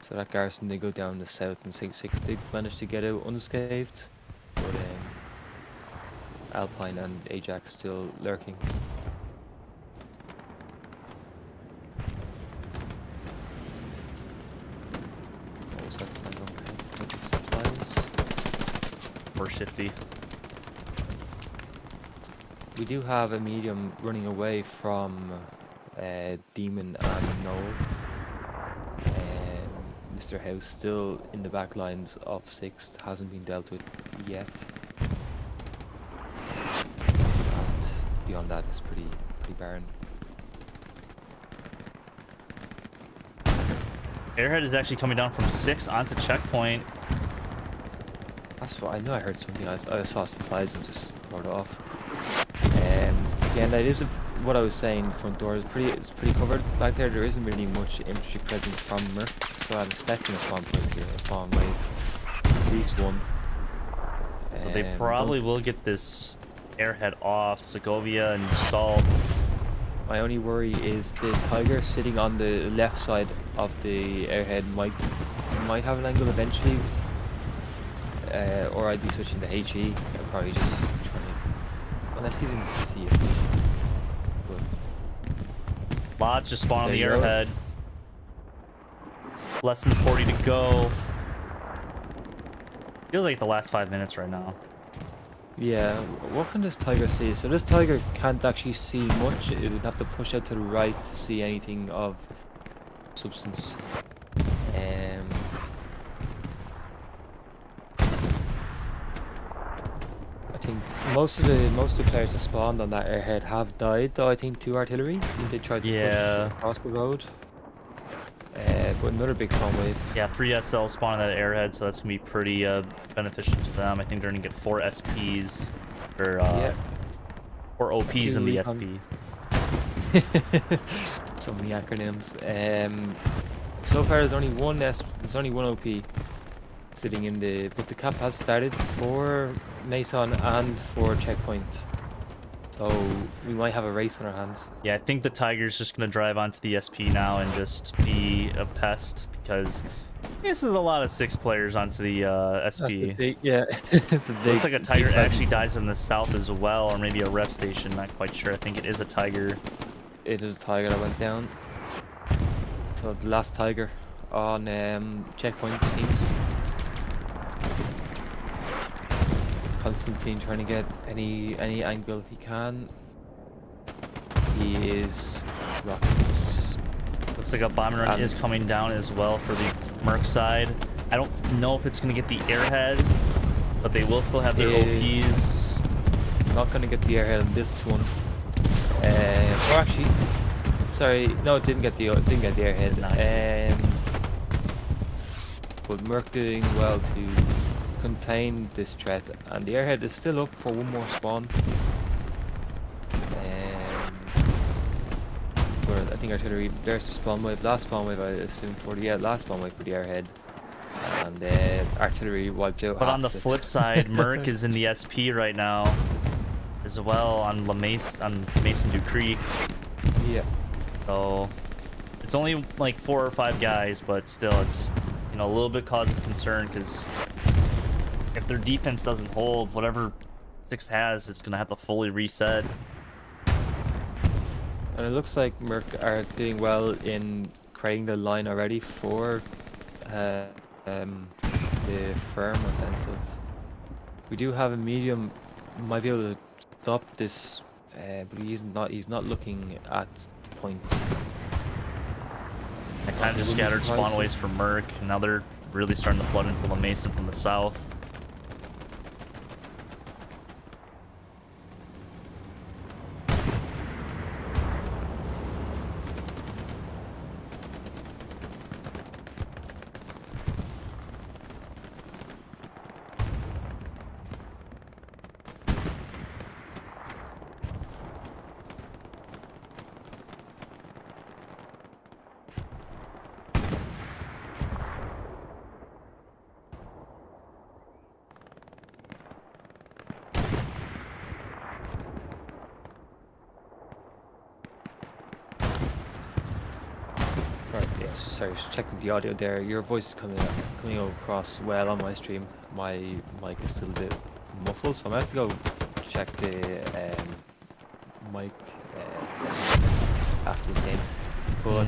So that garrison, they go down the south, and 6 they managed to get out unscathed. But Alpine and Ajax still lurking. What was that final count? Magic supplies. Or shifty. We do have a medium running away from Demon and Noel. Mr. House still in the back lines of 6th, hasn't been dealt with yet. And beyond that, it's pretty barren. Airhead is actually coming down from 6 onto checkpoint. That's what I know. I heard something. I saw supplies and just wrote it off. Again, that is what I was saying. Front door is pretty covered back there. There isn't really much infantry presence from Merc, so I'm expecting a spawn point here, a spawn wave, at least one. So they probably will get this Airhead off Segovia and Salt. My only worry is the Tiger sitting on the left side of the Airhead might have an angle eventually, or I'd be switching to HE. I'd probably just try to, unless he didn't see it. But Lodge just spawned on the there you go. Airhead. Less than 40 to go. Feels like the last 5 minutes right now. Yeah, what can this Tiger see? So this Tiger can't actually see much. It would have to push out to the right to see anything of substance. I think most of the players that spawned on that Airhead have died, though. I think 2 artillery. I think they tried to push across the road. But another big spawn wave. Yeah, 3 SL spawn on that Airhead, so that's gonna be pretty beneficial to them. I think they're gonna get 4 SPs or 4 OPs in the SP. So many acronyms. So far there's only one OP sitting in the, but the cap has started for Mason and for checkpoint. So we might have a race on our hands. Yeah, I think the Tiger's just gonna drive onto the SP now and just be a pest, because this is a lot of 6 players onto the SP. Yeah, it's a big. Looks like a Tiger actually dies in the south as well, or maybe a rep station. Not quite sure. I think it is a Tiger. It is a Tiger that went down. So the last Tiger on checkpoint, it seems. Constantine trying to get any angle if he can. He is rocking. Looks like a bomber run is coming down as well for the Merc side. I don't know if it's going to get the Airhead, but they will still have their OPs. Not going to get the Airhead on this one. Or actually, sorry, no, it didn't get the Airhead. But Merc doing well to contain this threat, and the Airhead is still up for one more spawn. But I think artillery, there's a spawn wave, last spawn wave I assume for the last spawn wave for the Airhead, and artillery wiped out. But on the flip side, Merc is in the SP right now as well on Mason Du Creek. Yeah. So it's only like 4 or 5 guys, but still, it's, you know, a little bit cause of concern, because if their defense doesn't hold, whatever 6th has, it's gonna have to fully reset. And it looks like Merc are doing well in creating the line already for the firm offensive. We do have a medium, might be able to stop this, but he's not looking at the point. I kind of just scattered spawnways for Merc, and now they're really starting to flood into La Mason from the south. sorry, just checking the audio there. Your voice is coming across well on my stream. My mic is still a bit muffled, so I'm gonna have to go check the mic after this game. But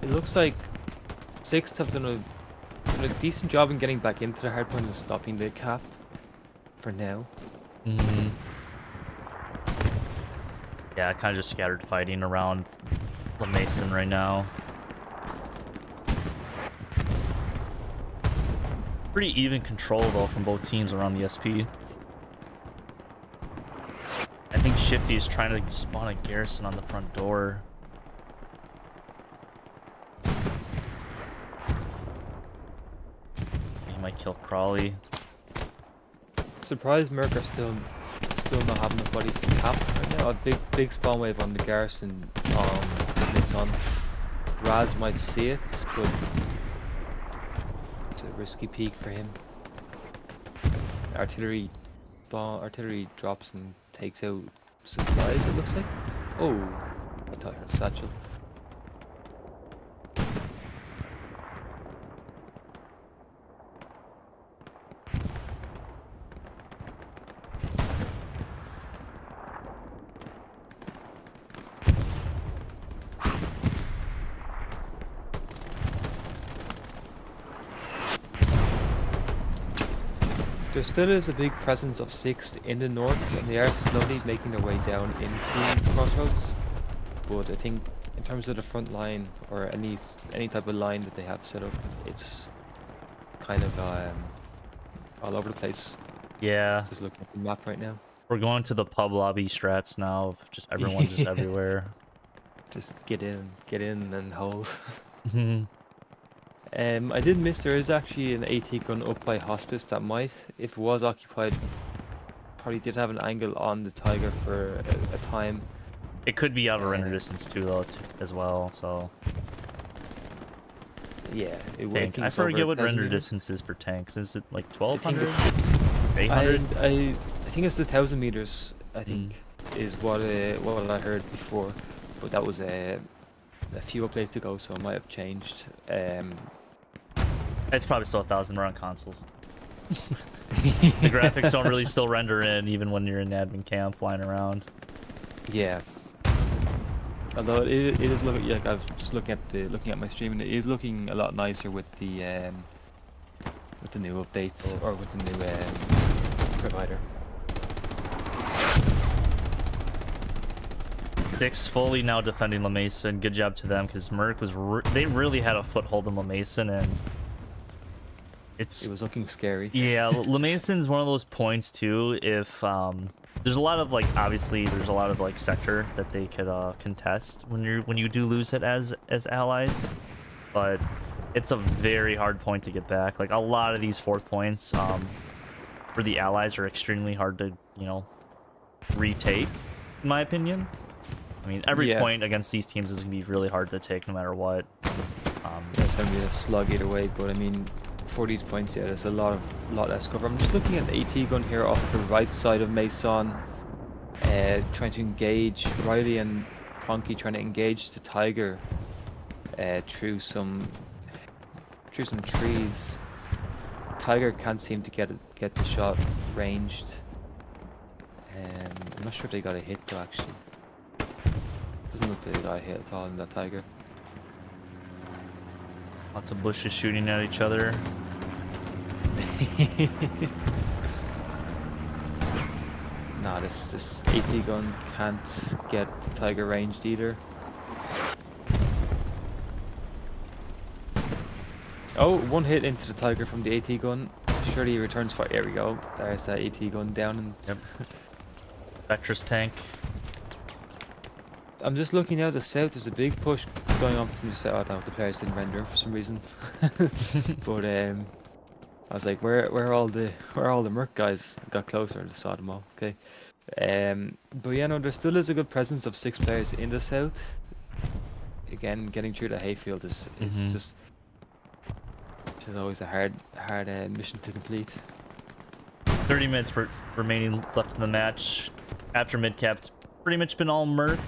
it looks like Sixth have done a decent job in getting back into the hardpoint and stopping the cap for now. Yeah, kind of just scattered fighting around La Mason right now. Pretty even control though from both teams around the SP. I think Shifty is trying to spawn a garrison on the front door. He might kill Crawley. Surprised Merc are still not having enough bodies to cap right now. A big spawn wave on the garrison this on. Raz might see it, but it's a risky peek for him. Artillery drops and takes out supplies, it looks like. Oh, I thought I heard a satchel. There still is a big presence of 6th in the north, and they are slowly making their way down into Crossroads. But I think in terms of the front line, or any type of line that they have set up, it's kind of all over the place. Yeah. Just looking at the map right now. We're going to the pub lobby strats now. Just everyone's just everywhere. Just get in and hold. I did miss, there is actually an AT gun up by Hospice that might, if it was occupied, probably did have an angle on the Tiger for a time. It could be out of render distance too, though, as well. So yeah, I forget what render distance is for tanks. Is it like 1200? 800? I think it's the 1000 meters. I think is what I heard before, but that was a few updates ago, so it might have changed. It's probably still 1000. We're on consoles. The graphics don't really still render in, even when you're in admin cam flying around. Yeah. Although it is looking like I've just looking at my stream, and it is looking a lot nicer with the new updates or with the new provider. 6 fully now defending La Mason. Good job to them, because Merc was they really had a foothold in La Mason, and it was looking scary. Yeah, La Mason's one of those points too. If there's a lot of obviously there's a lot of sector that they could contest when you do lose it as allies, but it's a very hard point to get back. A lot of these 4 points for the allies are extremely hard to retake, in my opinion. I mean, every point against these teams is gonna be really hard to take no matter what. It's gonna be a slug either way, but I mean, for these points, yeah, there's a lot less cover. I'm just looking at the AT gun here off the right side of Mason, trying to engage Riley and Pronky, trying to engage the Tiger through some trees. Tiger can't seem to get the shot ranged. I'm not sure if they got a hit though, actually. Doesn't look like they got a hit at all in that Tiger. Lots of bushes shooting at each other. Nah, this AT gun can't get the Tiger ranged either. Oh, one hit into the Tiger from the AT gun. Surely he returns fire. There we go. There's that AT gun down. And yep. Vector's tank. I'm just looking out the south. There's a big push going on from the south. Oh, the players didn't render for some reason. But I was like, where are all the Merc guys? I got closer and saw them all. Okay. But yeah, no, there still is a good presence of 6 players in the south. Again, getting through the hayfield is just always a hard mission to complete. 30 minutes remaining left in the match. After midcap, it's pretty much been all Merc.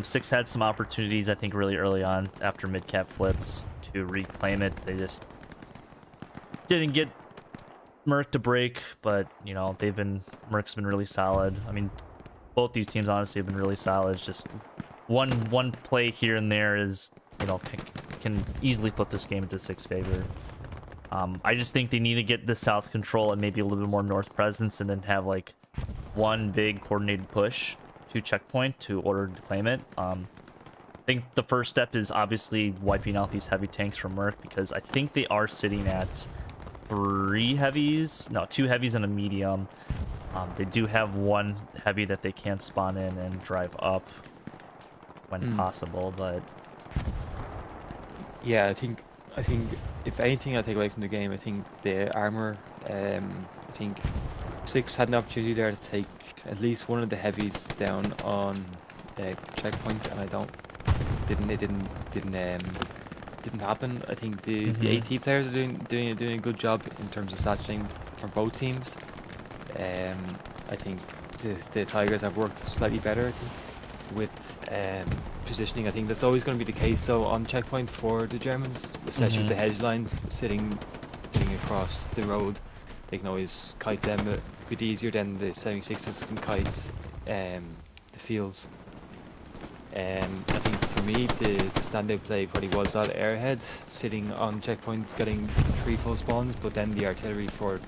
Six had some opportunities, I think, really early on after midcap flips to reclaim it. They just didn't get Merc to break, but you know Merc's been really solid. I mean, both these teams honestly have been really solid. It's just one play here and there is, you know, can easily flip this game into Six favor. I just think they need to get the south control and maybe a little bit more north presence, and then have like one big coordinated push to checkpoint to order to claim it. I think the first step is obviously wiping out these heavy tanks from Merc, because I think they are sitting at 2 heavies and a medium. They do have one heavy that they can spawn in and drive up when possible, but yeah, I think if anything I take away from the game, I think the armor. I think Six had an opportunity there to take at least one of the heavies down on checkpoint, and didn't happen. I think the AT players are doing a good job in terms of satching for both teams. I think the Tigers have worked slightly better, I think, with positioning. I think that's always going to be the case though on checkpoint for the Germans, especially with the hedge lines sitting across the road. They can always kite them a bit easier than the 76s can kite the fields. I think for me the standout play probably was that Airhead sitting on checkpoint getting 3 full spawns, but then the artillery for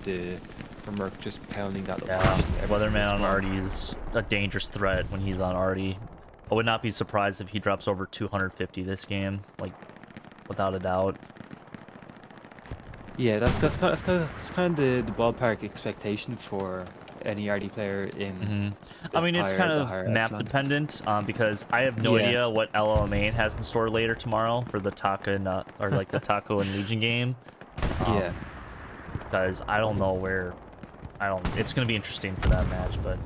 Merc just pounding that location. yeah, Weatherman on Artie is a dangerous threat when he's on Artie. I would not be surprised if he drops over 250 this game, like, without a doubt. Yeah, that's kind of the ballpark expectation for any RD player in. I mean, it's kind of map echelons. dependent, because I have no idea what LLMA has in store later tomorrow for the Taka and or like the Taco and Legion game. Yeah, because I don't know where. It's gonna be interesting for that match, but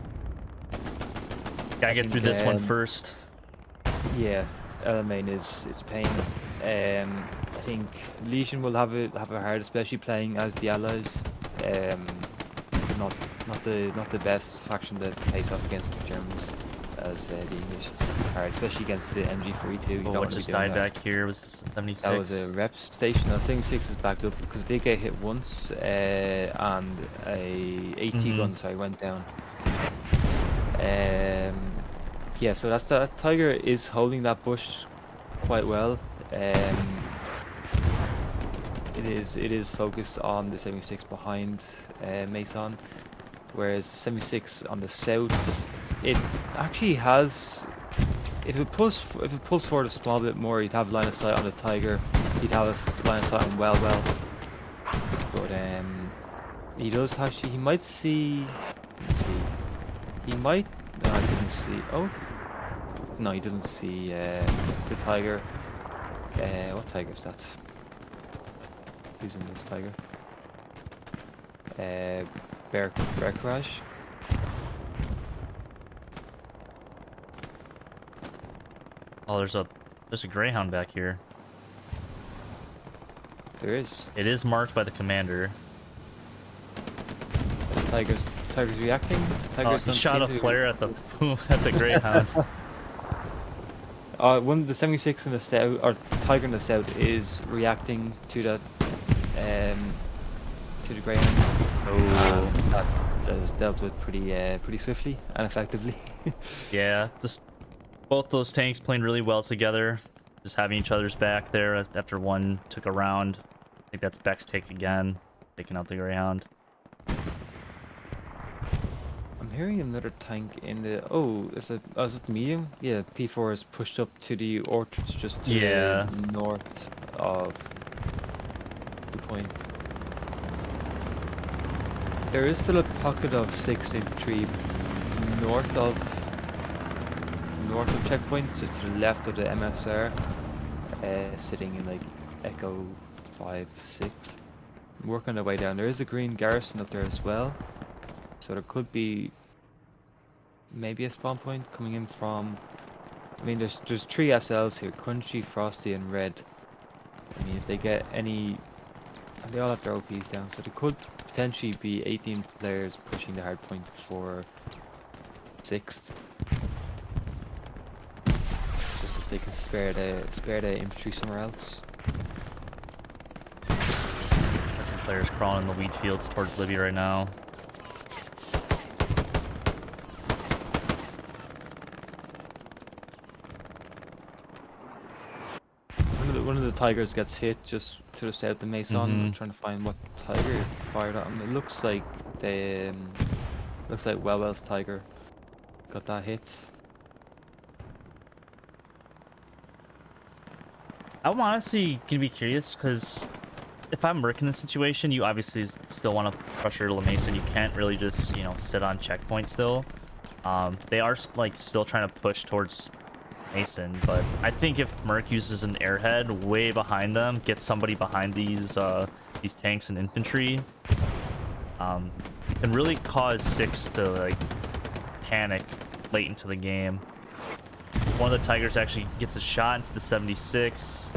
gotta get through this one first. Yeah, LMA is pain. I think Legion will have it hard, especially playing as the Allies. Not the best faction to face off against the Germans as the English. It's hard, especially against the MG42. What just died back here was 76. That was a rep station. I think 6 is backed up because they get hit once, and a AT gun went down. Yeah, so that Tiger is holding that bush quite well. It is focused on the 76 behind Mason, whereas 76 on the south, it actually has. If it pulls forward a small bit more, you'd have line of sight on the Tiger. You'd have a line of sight on well. But he does actually. He might see. Let's see. He might. No, he doesn't see. Oh. No, he doesn't see the Tiger. What Tiger is that? Who's in this Tiger? Bear Crash. Oh, there's a Greyhound back here. There is. It is marked by the commander. Tiger's reacting. Tiger's he shot a flare at the Greyhound. One of the 76 in the south, or Tiger in the south, is reacting to that, to the Greyhound. Oh, that is dealt with pretty swiftly and effectively. yeah, just both those tanks playing really well together, just having each other's back there after one took a round. I think that's Beck's take again, taking out the Greyhound. I'm hearing another tank in the. Oh, is it the medium? Yeah, P4 is pushed up to the orchards just to the north of the point. There is still a pocket of 6 infantry north of checkpoint, just to the left of the MSR, sitting in like Echo 5, 6. Working their way down. There is a green garrison up there as well. So there could be maybe a spawn point coming in from. I mean, there's 3 SLs here: Crunchy, Frosty, and Red. I mean, if they get any, and they all have their OPs down, so there could potentially be 18 players pushing the hard point for 6th. they can spare the infantry somewhere else. Got some players crawling in the wheat fields towards Libby right now. One of the tigers gets hit just to the south of Mason. I'm trying to find what tiger fired at him. It looks like the looks like Wellwell's tiger got that hit. I'm honestly gonna be curious because if I'm working this situation, you obviously still want to pressure La Mason. You can't really just, you know, sit on checkpoint still. They are like still trying to push towards Mason, but I think if Merc uses an airhead way behind them, get somebody behind these tanks and infantry, can really cause 6 to like panic late into the game. One of the Tigers actually gets a shot into the 76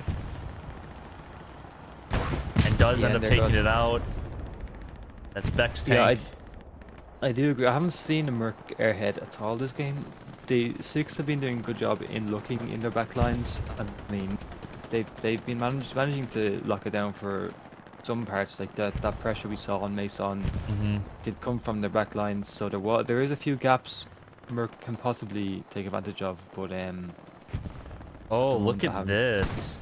and does end up taking it out. That's Beck's tank. Yeah, I do agree. I haven't seen a Merc airhead at all this game. The 6 have been doing a good job in looking in their backlines. I mean, they've been managing to lock it down for some parts. Like that pressure we saw on Mason did come from their backlines. So there is a few gaps Merc can possibly take advantage of, but oh, look at this.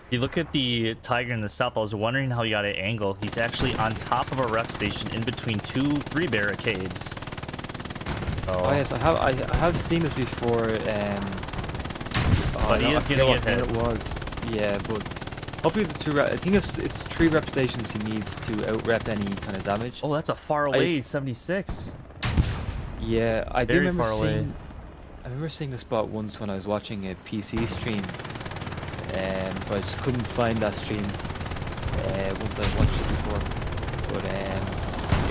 You look at the Tiger in the south. I was wondering how he got an angle. He's actually on top of a rep station in between 3 barricades. Oh yes, I have seen this before. But he is gonna get hit. It was, yeah, but hopefully I think it's 3 rep stations he needs to out rep any kind of damage. Oh, that's a far away 76. Yeah, I Very do remember far away. I remember seeing the spot once when I was watching a PC stream, but I just couldn't find that stream once I watched it before. But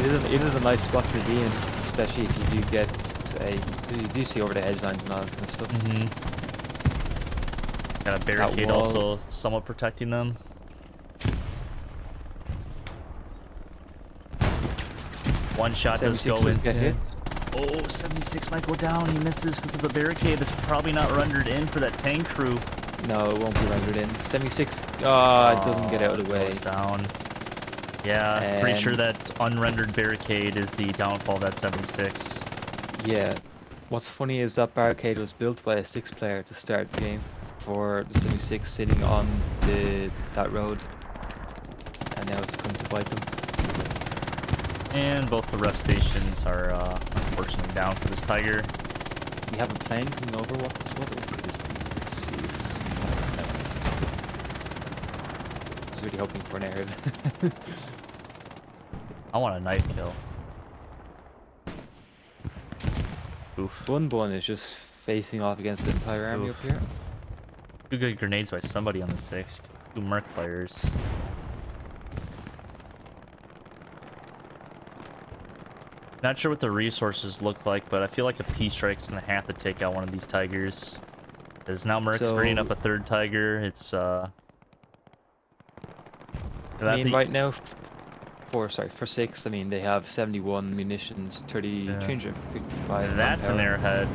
it is a nice spot to be in, especially if you do get because you do see over the edge lines and all that kind of stuff. Got a barricade also somewhat protecting them. One shot does go into. Oh, 76 might go down. He misses because of the barricade. That's probably not rendered in for that tank crew. No, it won't be rendered in. 76. It doesn't get out of the way. Goes down. Yeah, pretty sure that unrendered barricade is the downfall of that 76. Yeah. What's funny is that barricade was built by a 6 player to start the game for the 76 sitting on that road, and now it's come to bite them. And both the rep stations are unfortunately down for this Tiger. We have a plane coming over. What could this be? Let's see. I was really hoping for an airhead. I want a knife kill. Oof. Bun is just facing off against the entire army up here. 2 good grenades by somebody on the 6. 2 Merc players. Not sure what the resources look like, but I feel like a P-Strike's gonna have to take out one of these Tigers. Because now Merc's bringing up a 3rd Tiger. It's I mean, right now, for 6, I mean, they have 71 munitions, 355. And that's an airhead.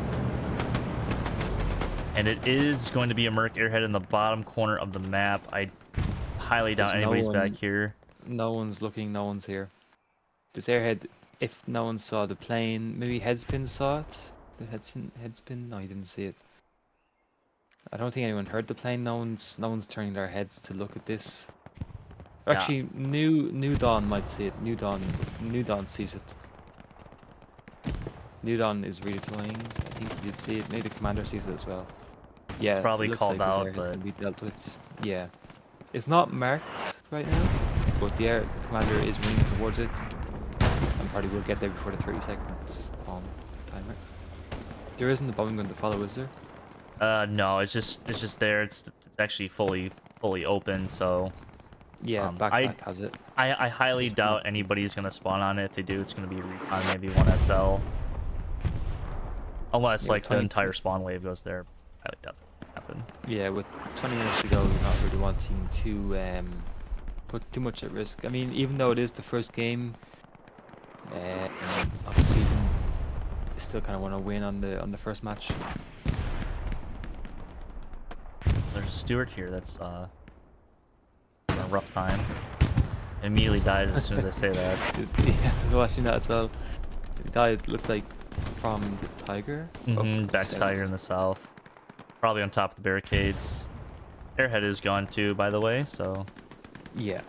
And it is going to be a Merc airhead in the bottom corner of the map. I highly doubt anybody's back here. No one's looking, no one's here. This airhead, if no one saw the plane, maybe Headspin saw it? The Headspin? No, he didn't see it. I don't think anyone heard the plane. No one's turning their heads to look at this. Actually, New Dawn might see it. New Dawn sees it. New Dawn is really flying. I think he did see it. Maybe the commander sees it as well. Yeah, probably it looks called like out, this but gonna be dealt with. Yeah, it's not marked right now, but the commander is running towards it, and probably will get there before the 30 seconds bomb timer. There isn't a bombing gun to follow, is there? No, it's just there. It's actually fully open, so. Yeah, backpack has it. I highly doubt anybody's gonna spawn on it. If they do, it's gonna be recon, maybe 1 SL. Unless like the entire spawn wave goes there. I doubt that will happen. Yeah, with 20 minutes to go, you're not really wanting to put too much at risk. I mean, even though it is the first game of the season, you still kind of want to win on the first match. there's a Stewart here that's having a rough time. Immediately died as soon as I say that. Yeah, I was watching that as well. He died, looked like, from the Tiger. Beck's Tiger in the south. Probably on top of the barricades. Airhead is gone too, by the way, so... Yeah,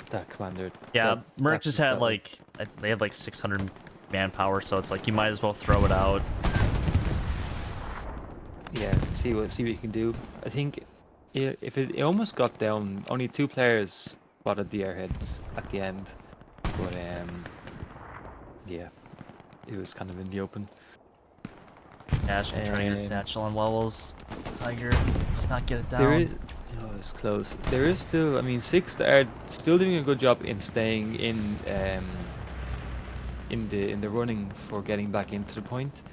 that commander. Yeah, Merc that just had that like... They had like 600 manpower, so it's like you might as well throw it out. Yeah, see what you can do. I think if it almost got down, only 2 players spotted the airheads at the end, but yeah, it was kind of in the open. Ash trying to get a satchel on Wellwell's Tiger. Does not get it down. There is, oh, it's close. There is still, I mean, 6 are still doing a good job in staying in the running for getting back into the point.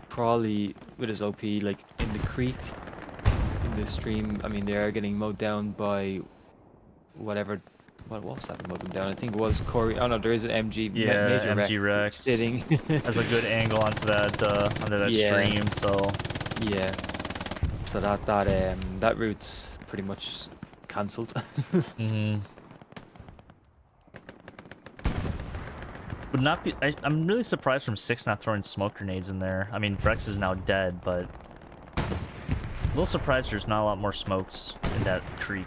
Probably with his OP, like in the creek, in the stream. I mean, they are getting mowed down by whatever. What was that mowed them down? I think it was Corey. Oh no, there is an MG. Yeah, Major MG Rex sitting. has a good angle onto that stream. So yeah, so that route's pretty much cancelled. Would not be. I'm really surprised from 6 not throwing smoke grenades in there. I mean, Brex is now dead, but a little surprised there's not a lot more smokes in that creek.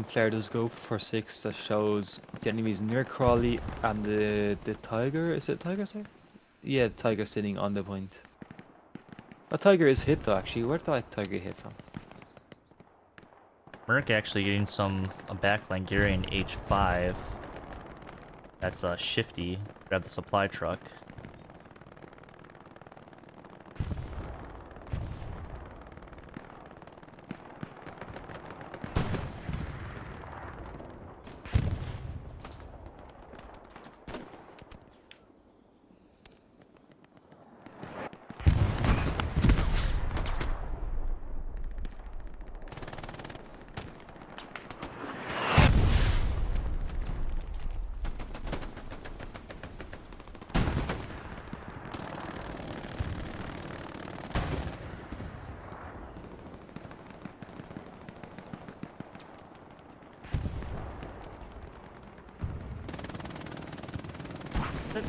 Flare does go for 6 that shows the enemies near Crawley and the Tiger. Is it Tiger, sir? Yeah, Tiger sitting on the point. A Tiger is hit though, actually. Where did that Tiger hit from? Merc actually getting a backline gear in H5. That's Shifty. Grab the supply truck.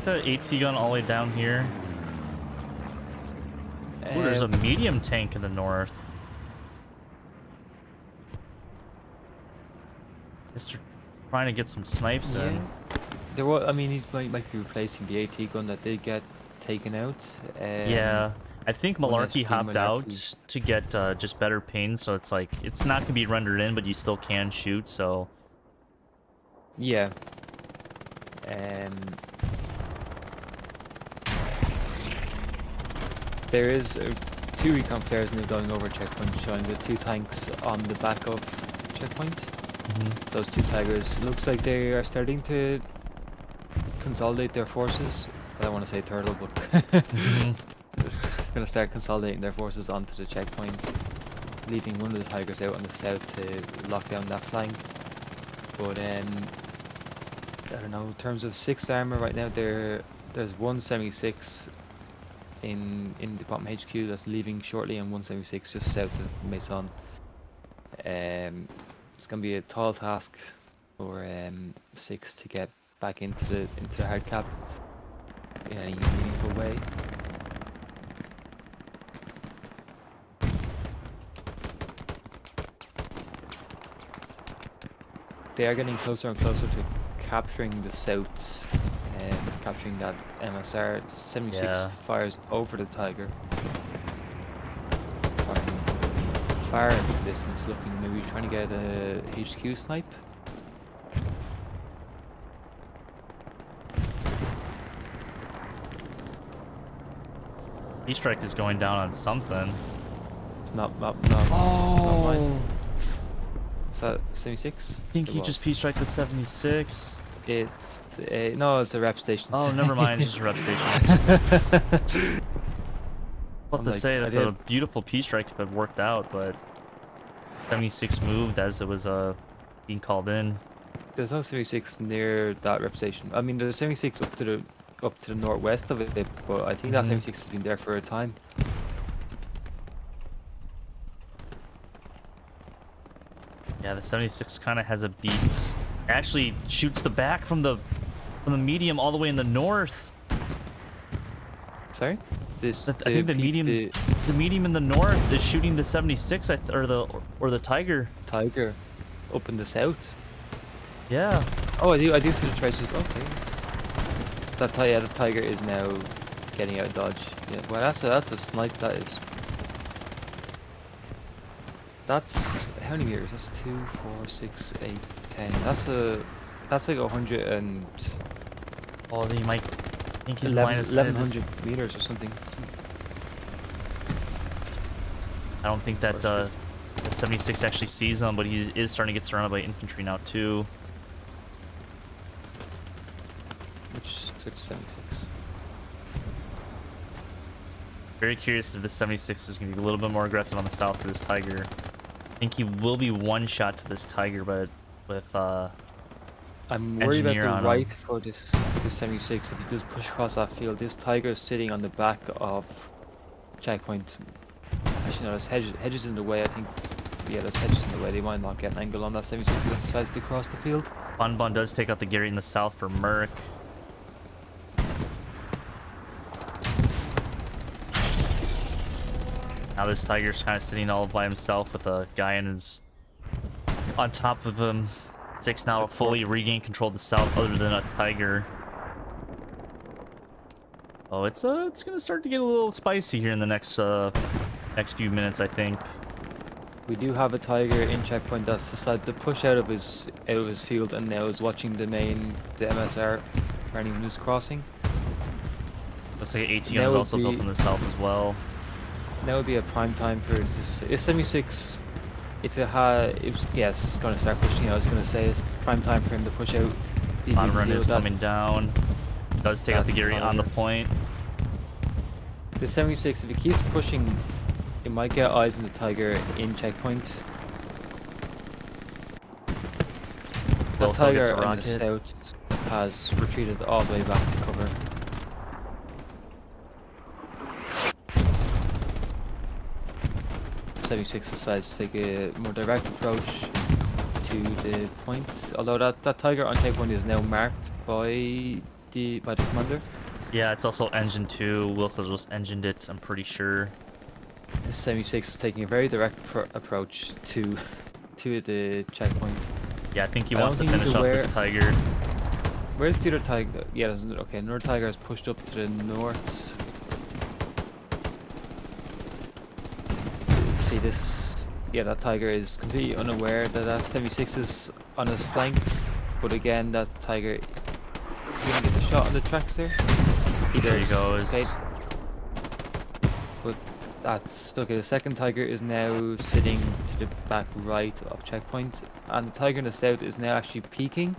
The AT gun all the way down here. Ooh, there's a medium tank in the north. Guess they're trying to get some snipes in. There was, I mean, he might be replacing the AT gun that did get taken out. Yeah, I think Malarkey hopped out to get just better ping, so it's like it's not gonna be rendered in, but you still can shoot. So yeah. There is 2 recon flares now going over checkpoint, showing the 2 tanks on the back of checkpoint. Those 2 Tigers. Looks like they are starting to consolidate their forces. I don't want to say turtle, but gonna start consolidating their forces onto the checkpoint, leaving one of the Tigers out on the south to lock down that flank. But I don't know. In terms of 6 armor right now, there's 176. In the bottom HQ that's leaving shortly, and 176 just south of Maison. It's gonna be a tall task for 6 to get back into the hard cap in any meaningful way. They are getting closer and closer to capturing the south. Capturing that MSR. 76 fires over the Tiger. Far in the distance, looking maybe trying to get a HQ snipe. E-strike is going down on something. It's not oh! Not mine. Is that 76? I think he just P-strike the 76. It's no, it's a rep station. Oh, never mind, it's just a rep station. What to say? That's a beautiful P-strike if it worked out, but 76 moved as it was being called in. There's no 76 near that rep station. I mean, there's 76 up to the northwest of it, but I think that 76 has been there for a time. Yeah, the 76 kind of has a beat. Actually shoots the back from the medium all the way in the north. Sorry? This I think the medium in the north is shooting the 76 or the Tiger. Tiger up in the south. Yeah. Oh, I do see the traces. Okay. Yeah, the Tiger is now getting out of dodge. Yeah, well, that's a snipe. That's how many meters? That's 2, 4, 6, 8, 10. That's like 100 and Oh, he might think he's line of sight. 1100 meters or something. I don't think that that 76 actually sees him, but he is starting to get surrounded by infantry now too. Which 676? Very curious if the 76 is going to be a little bit more aggressive on the south for this Tiger. I think he will be one shot to this Tiger, but with I'm worried engineer about on the right him. for this 76. If he does push across that field, this Tiger is sitting on the back of checkpoint. Actually, no, there's hedges in the way. I think, yeah, there's hedges in the way. They might not get an angle on that 76 if it decides to cross the field. Bon does take out the Gary in the south for Merc. Now this Tiger's kind of sitting all by himself with a guy on top of him. 6 now fully regain control of the south other than a Tiger. Oh, it's gonna start to get a little spicy here in the next few minutes, I think. We do have a Tiger in checkpoint that's decided to push out of his field and now is watching the MSR for anyone who's crossing. Looks like an ATM is also built in the south as well. Now would be a prime time for this 76. If it's going to start pushing out. I was going to say it's prime time for him to push out. On run is coming down. Does take out the Gary on the point. The 76, if he keeps pushing, it might get eyes on the Tiger in checkpoint. The Tiger on the south has retreated all the way back to cover. The 76 decides to take a more direct approach to the point. Although that Tiger on checkpoint is now marked by the commander. Yeah, it's also engine 2. Wilf has just engined it, I'm pretty sure. The 76 is taking a very direct approach to the checkpoint. Yeah, I think he wants to finish off this Tiger. Where's the other Tiger? Yeah, okay, another Tiger has pushed up to the north. Let's see this. Yeah, that Tiger is completely unaware that 76 is on his flank. But again, that Tiger is going to get the shot on the tracks there. There he goes. Okay. But that's okay. The second Tiger is now sitting to the back right of checkpoint, and the Tiger in the south is now actually peaking.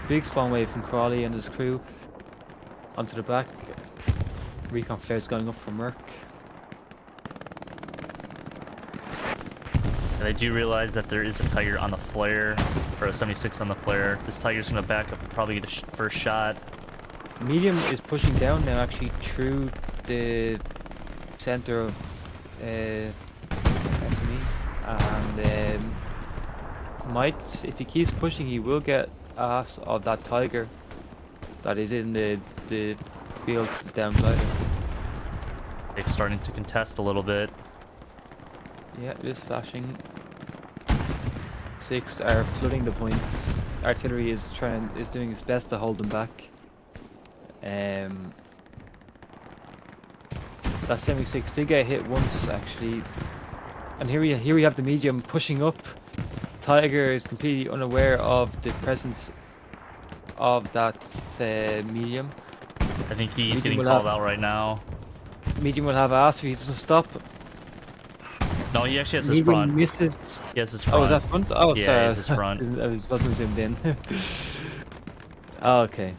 Big spawn wave from Crawley and his crew onto the back. Recon flares going up for Merc. And I do realize that there is a Tiger on the flare, or a 76 on the flare. This Tiger's going to back up and probably get a first shot. Medium is pushing down now, actually through the center of SME, and might, if he keeps pushing, he will get ass of that Tiger that is in the field down below. They're starting to contest a little bit. Yeah, it is flashing. 6 are flooding the points. Artillery is doing its best to hold them back. That 76 did get hit once actually, and here we have the medium pushing up. Tiger is completely unaware of the presence of that medium. I think he's getting called out right now. Medium will have ass if he doesn't stop. No, he actually has his front. Misses. He has his front. Oh, is that front? Oh, yeah, sorry. he has his front. I wasn't zoomed in. Oh, okay.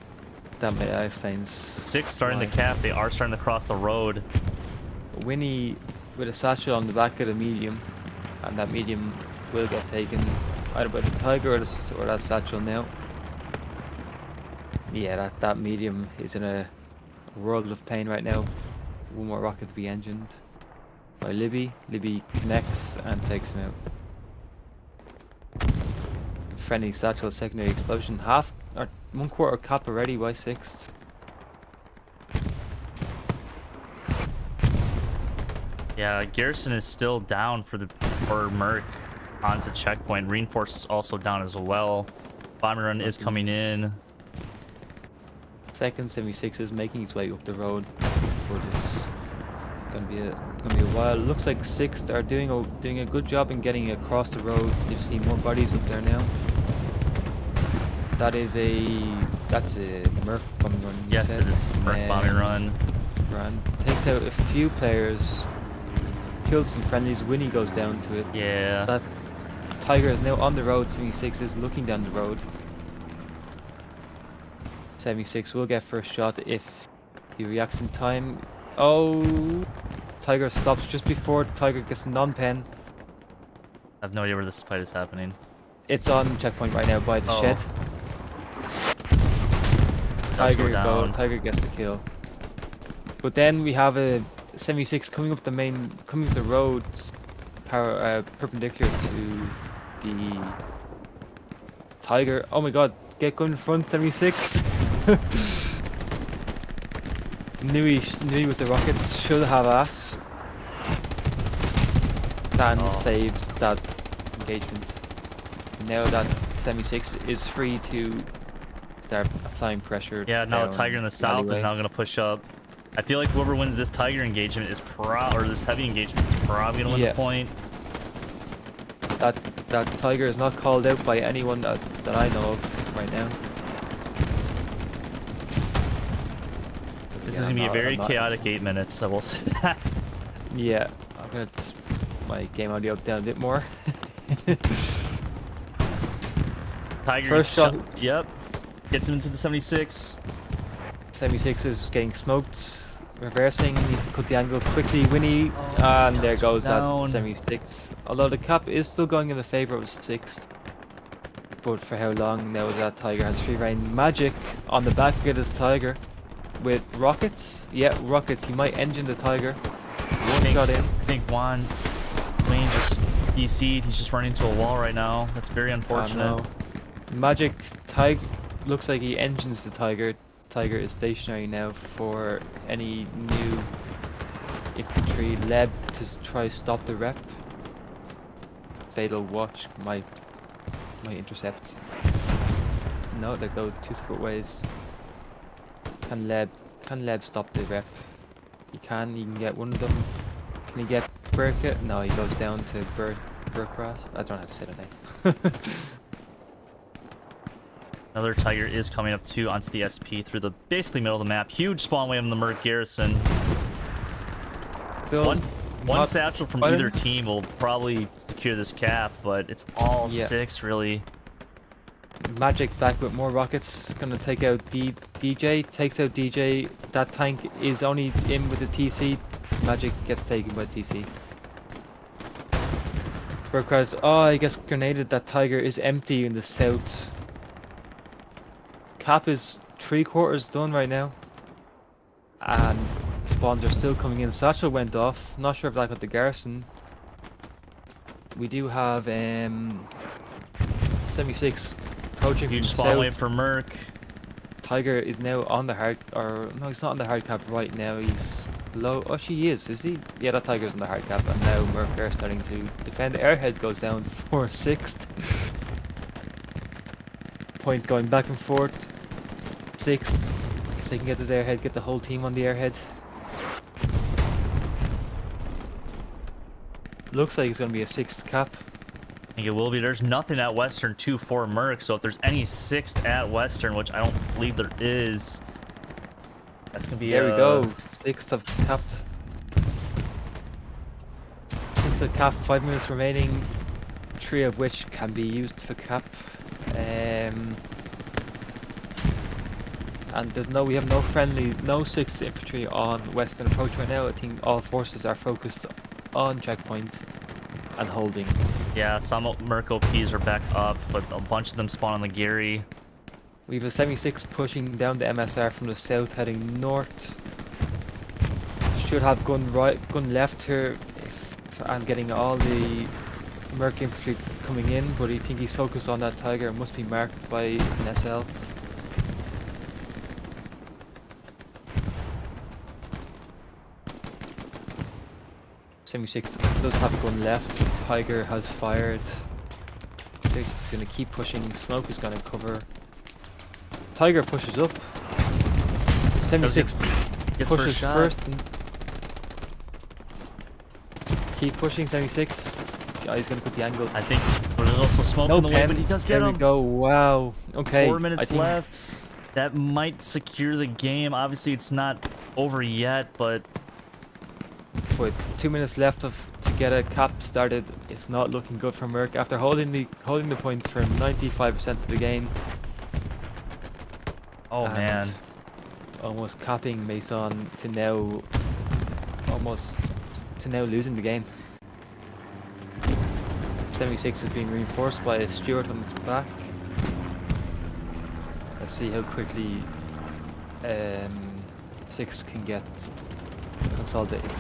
That explains. 6 starting to cap. They are starting to cross the road. Winnie with a satchel on the back of the medium, and that medium will get taken either by the Tiger or that satchel now. Yeah, that medium is in a world of pain right now. One more rocket to be engined by Libby. Libby connects and takes him out. friendly satchel secondary explosion. Half or 1/4 cap already by 6th. Yeah, Garrison is still down for Merc onto checkpoint. Reinforce is also down as well. Bomber run is coming in. Second 76 is making its way up the road, but it's gonna be a while. Looks like 6th are doing a good job in getting across the road. You've seen more bodies up there now. That's a Merc bombing run. Yes, it is Merc bombing run. Takes out a few players, kills some friendlies. Winnie goes down to it. Yeah. That Tiger is now on the road. 76 is looking down the road. 76 will get first shot if he reacts in time. Oh, Tiger stops just before Tiger gets non-pen. I have no idea where this fight is happening. It's on checkpoint right now by the shed. Tiger gets the kill. But then we have a 76 coming up the road, perpendicular to the Tiger. Oh my god, get going in front, 76. Nui with the rockets, should have ass. Dan saves that engagement. Now that 76 is free to start applying pressure. Yeah, now the Tiger in the south is now going to push up. I feel like whoever wins this Tiger engagement is or this heavy engagement is probably going to win the point. That Tiger is not called out by anyone that I know of right now. This is going to be a very chaotic 8 minutes, I will say that. Yeah, I'm going to just my game audio down a bit more. Tiger first shot. Yep. Gets him into the 76. 76 is getting smoked. Reversing, needs to cut the angle quickly. Winnie, and there goes that 76. Although the cap is still going in the favor of 6th. But for how long now that Tiger has free reign? Magic on the back of this Tiger with rockets. Yeah, rockets. He might engine the Tiger. One shot in. I think Wayne just DC'd. He's just running into a wall right now. That's very unfortunate. Magic Tiger looks like he engines the Tiger. Tiger is stationary now for any new infantry led to try stop the rep. Fatal watch might intercept. No, they go 2 separate ways. Can Leb stop the rep? He can get one of them. Can he get Burkett? No, he goes down to Burkrat. I don't know how to say the name. Another Tiger is coming up too onto the SP through the basically middle of the map. Huge spawn wave on the Merc Garrison. One satchel from either team will probably secure this cap, but it's all 6 really. Magic back with more rockets, gonna take out DJ, takes out DJ. That tank is only in with the TC. Magic gets taken by TC. Burkhardt, I guess grenaded. That Tiger is empty in the south. Cap is 3/4 done right now. And spawns are still coming in. Satchel went off. Not sure if that got the garrison. We do have 76 approaching huge from spawn south. wave for Merc. Tiger is now on the hard, or no, he's not on the hard cap right now. He's low. Oh, she is he? Yeah, that Tiger's on the hard cap, and now Merc are starting to defend. Airhead goes down for 6th. Point going back and forth. 6th. If they can get this Airhead, get the whole team on the Airhead. Looks like it's going to be a 6th cap. I think it will be. There's nothing at Western 2 for Merc, so if there's any 6th at Western, which I don't believe there is, that's going to be there we go. 6th have capped. 6th have capped, 5 minutes remaining, 3 of which can be used for cap. And we have no friendlies, no 6th infantry on Western approach right now. I think all forces are focused on checkpoint and holding. Yeah, some Merc OPs are back up, but a bunch of them spawn on the Gary. We have a 76 pushing down the MSR from the south, heading north. Should have gun left here, and getting all the Merc infantry coming in, but I think he's focused on that Tiger. It must be marked by an SL. .76 does have a gun left. Tiger has fired. He's going to keep pushing. Smoke is going to cover. Tiger pushes up. 76 Gets pushes shot. first. And keep pushing. 76. Yeah, he's going to put the angle. I think, but there's also smoke No in the way, pen. but he does get There him. we go. Wow. Okay. 4 minutes I think left. That might secure the game. Obviously, it's not over yet, but with 2 minutes left to get a cap started, it's not looking good for Merc after holding the point for 95% of the game. oh And man, almost capping Mason to now losing the game. 76 is being reinforced by Stewart on his back. Let's see how quickly 6 can get consolidated.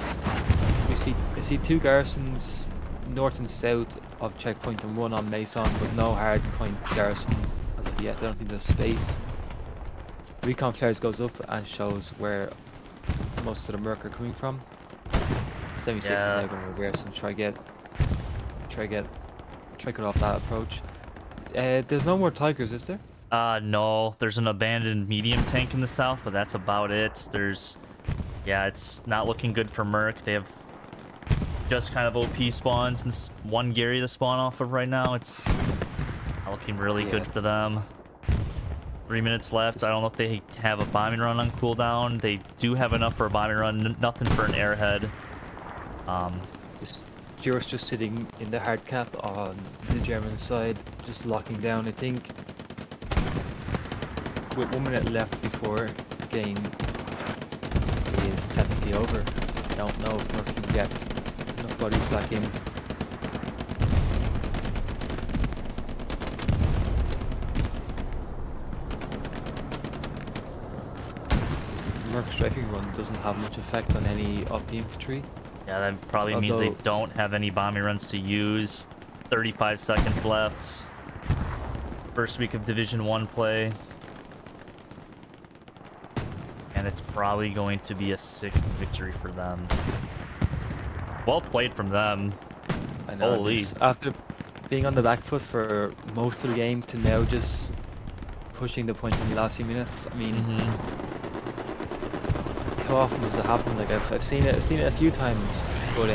You see 2 garrisons north and south of checkpoint and 1 on Mason, but no hard point garrison as of yet. I don't think there's space. Recon flares goes up and shows where most of the Merc are coming from. 76 is now going to reverse and try get off that approach. There's no more Tigers, is there? no, there's an abandoned medium tank in the south, but that's about it. Yeah, it's not looking good for Merc. They have just kind of OP spawns and one Gary to spawn off of right now. It's not looking really good for them. 3 minutes left. I don't know if they have a bombing run on cooldown. They do have enough for a bombing run, nothing for an airhead. Stewart's just sitting in the hard cap on the German side, just locking down. I think with 1 minute left before the game is technically over. I don't know if Merc can get enough bodies back in. Merc's strafing run doesn't have much effect on any of the infantry. Yeah, that probably means they don't have any bombing runs to use. 35 seconds left. First week of Division 1 play. And it's probably going to be a 6th victory for them. Well played from them. I know. Holy. After being on the back foot for most of the game to now just pushing the point in the last few minutes. I mean, how often does it happen? Like I've seen it a few times. But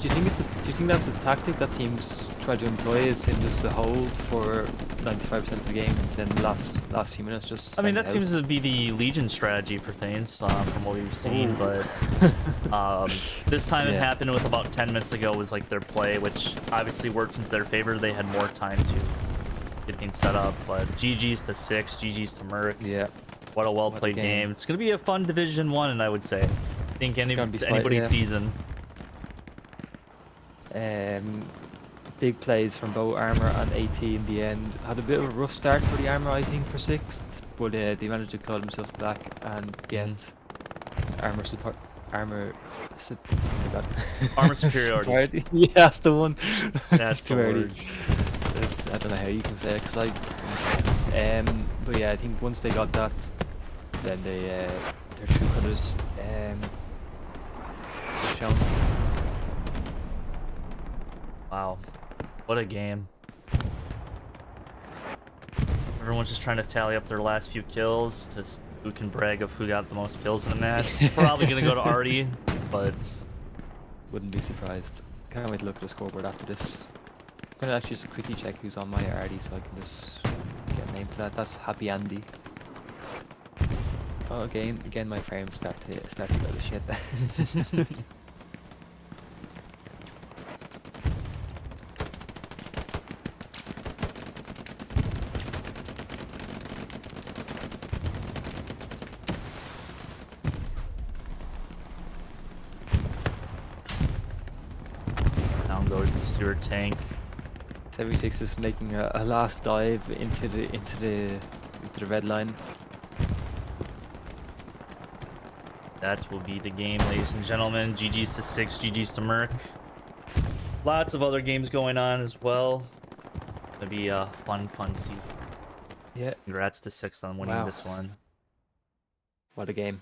do you think that's a tactic that teams try to employ, is in just to hold for 95% of the game, and then the last few minutes just? I mean, that seems to be the Legion strategy for things, from what we've seen. Ooh. But this time it Yeah. happened with about 10 minutes ago was like their play, which obviously worked into their favor. They had more time to get things set up. But GG's to 6, GG's to Merc. Yeah. What a well played game. It's gonna be a fun Division 1, and I would say, I think anybody's season. Big plays from both Armour and AT in the end. Had a bit of a rough start for the Armour, I think, for 6th, but they managed to claw themselves back and get Armour superiority. Yeah, that's the one. That's the too word. I don't know how you can say it, cause but yeah, I think once they got that, then their true colours were shown. Wow, what a game. Everyone's just trying to tally up their last few kills to who can brag of who got the most kills in the match. It's probably gonna go to Artie, but wouldn't be surprised. Can't wait to look at the scoreboard after this. I'm gonna actually just quickly check who's on my Artie so I can just get a name for that. That's Happy Andy. Oh, again my frames start to go to shit. down goes the Stewart tank. 76 is making a last dive into the red line. That will be the game, ladies and gentlemen. GG's to 6, GG's to Merc. Lots of other games going on as well. Gonna be a fun season. Yeah. Congrats to Six on winning Wow. this one. What a game.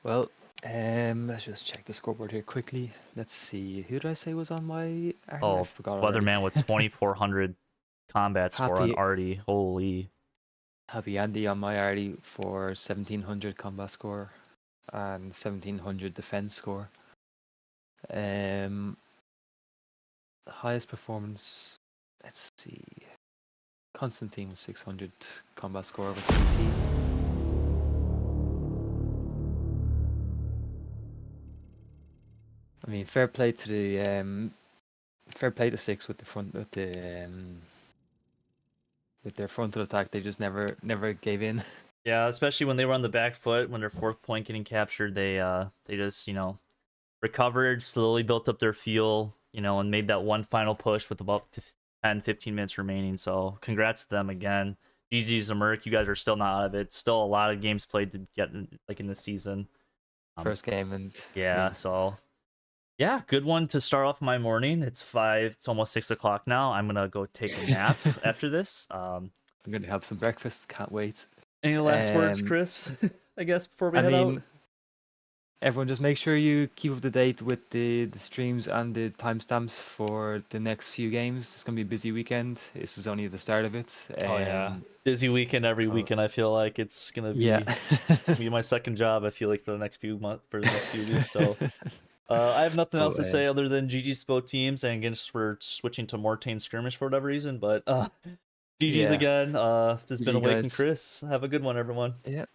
Well, let's just check the scoreboard here quickly. Let's see. Who did I say was on my arty? I Oh, forgot already. Weatherman with 2,400 combat score on Happy Artie. Holy. Happy Andy on my arty for 1700 combat score and 1700 defense score. Highest performance. Let's see. Constantine with 600 combat score with TP. I mean, fair play to the fair play to Six with the front with their frontal attack. They just never gave in. Yeah, especially when they were on the back foot, when their fourth point getting captured, they just, recovered, slowly built up their fuel, and made that one final push with about 10-15 minutes remaining. So congrats to them again. GG's the Merc. You guys are still not out of it. Still a lot of games played to get in the season. First game and yeah, so yeah, good one to start off my morning. It's almost 6 o'clock now. I'm gonna go take a nap after this. I'm gonna have some breakfast. Can't wait. Any last words, Chris? I guess before we I head mean, out. everyone, just make sure you keep up to date with the streams and the timestamps for the next few games. It's gonna be a busy weekend. This is only the start of it. Oh yeah, busy weekend every weekend. I feel like it's gonna be be my second job. I feel like for the next few weeks. So I have nothing else to say other than GG's both teams, and again, we're switching to Mortain skirmish for whatever reason. But GG's again. This has been Awake and Chris. Have a good one, everyone. Yeah.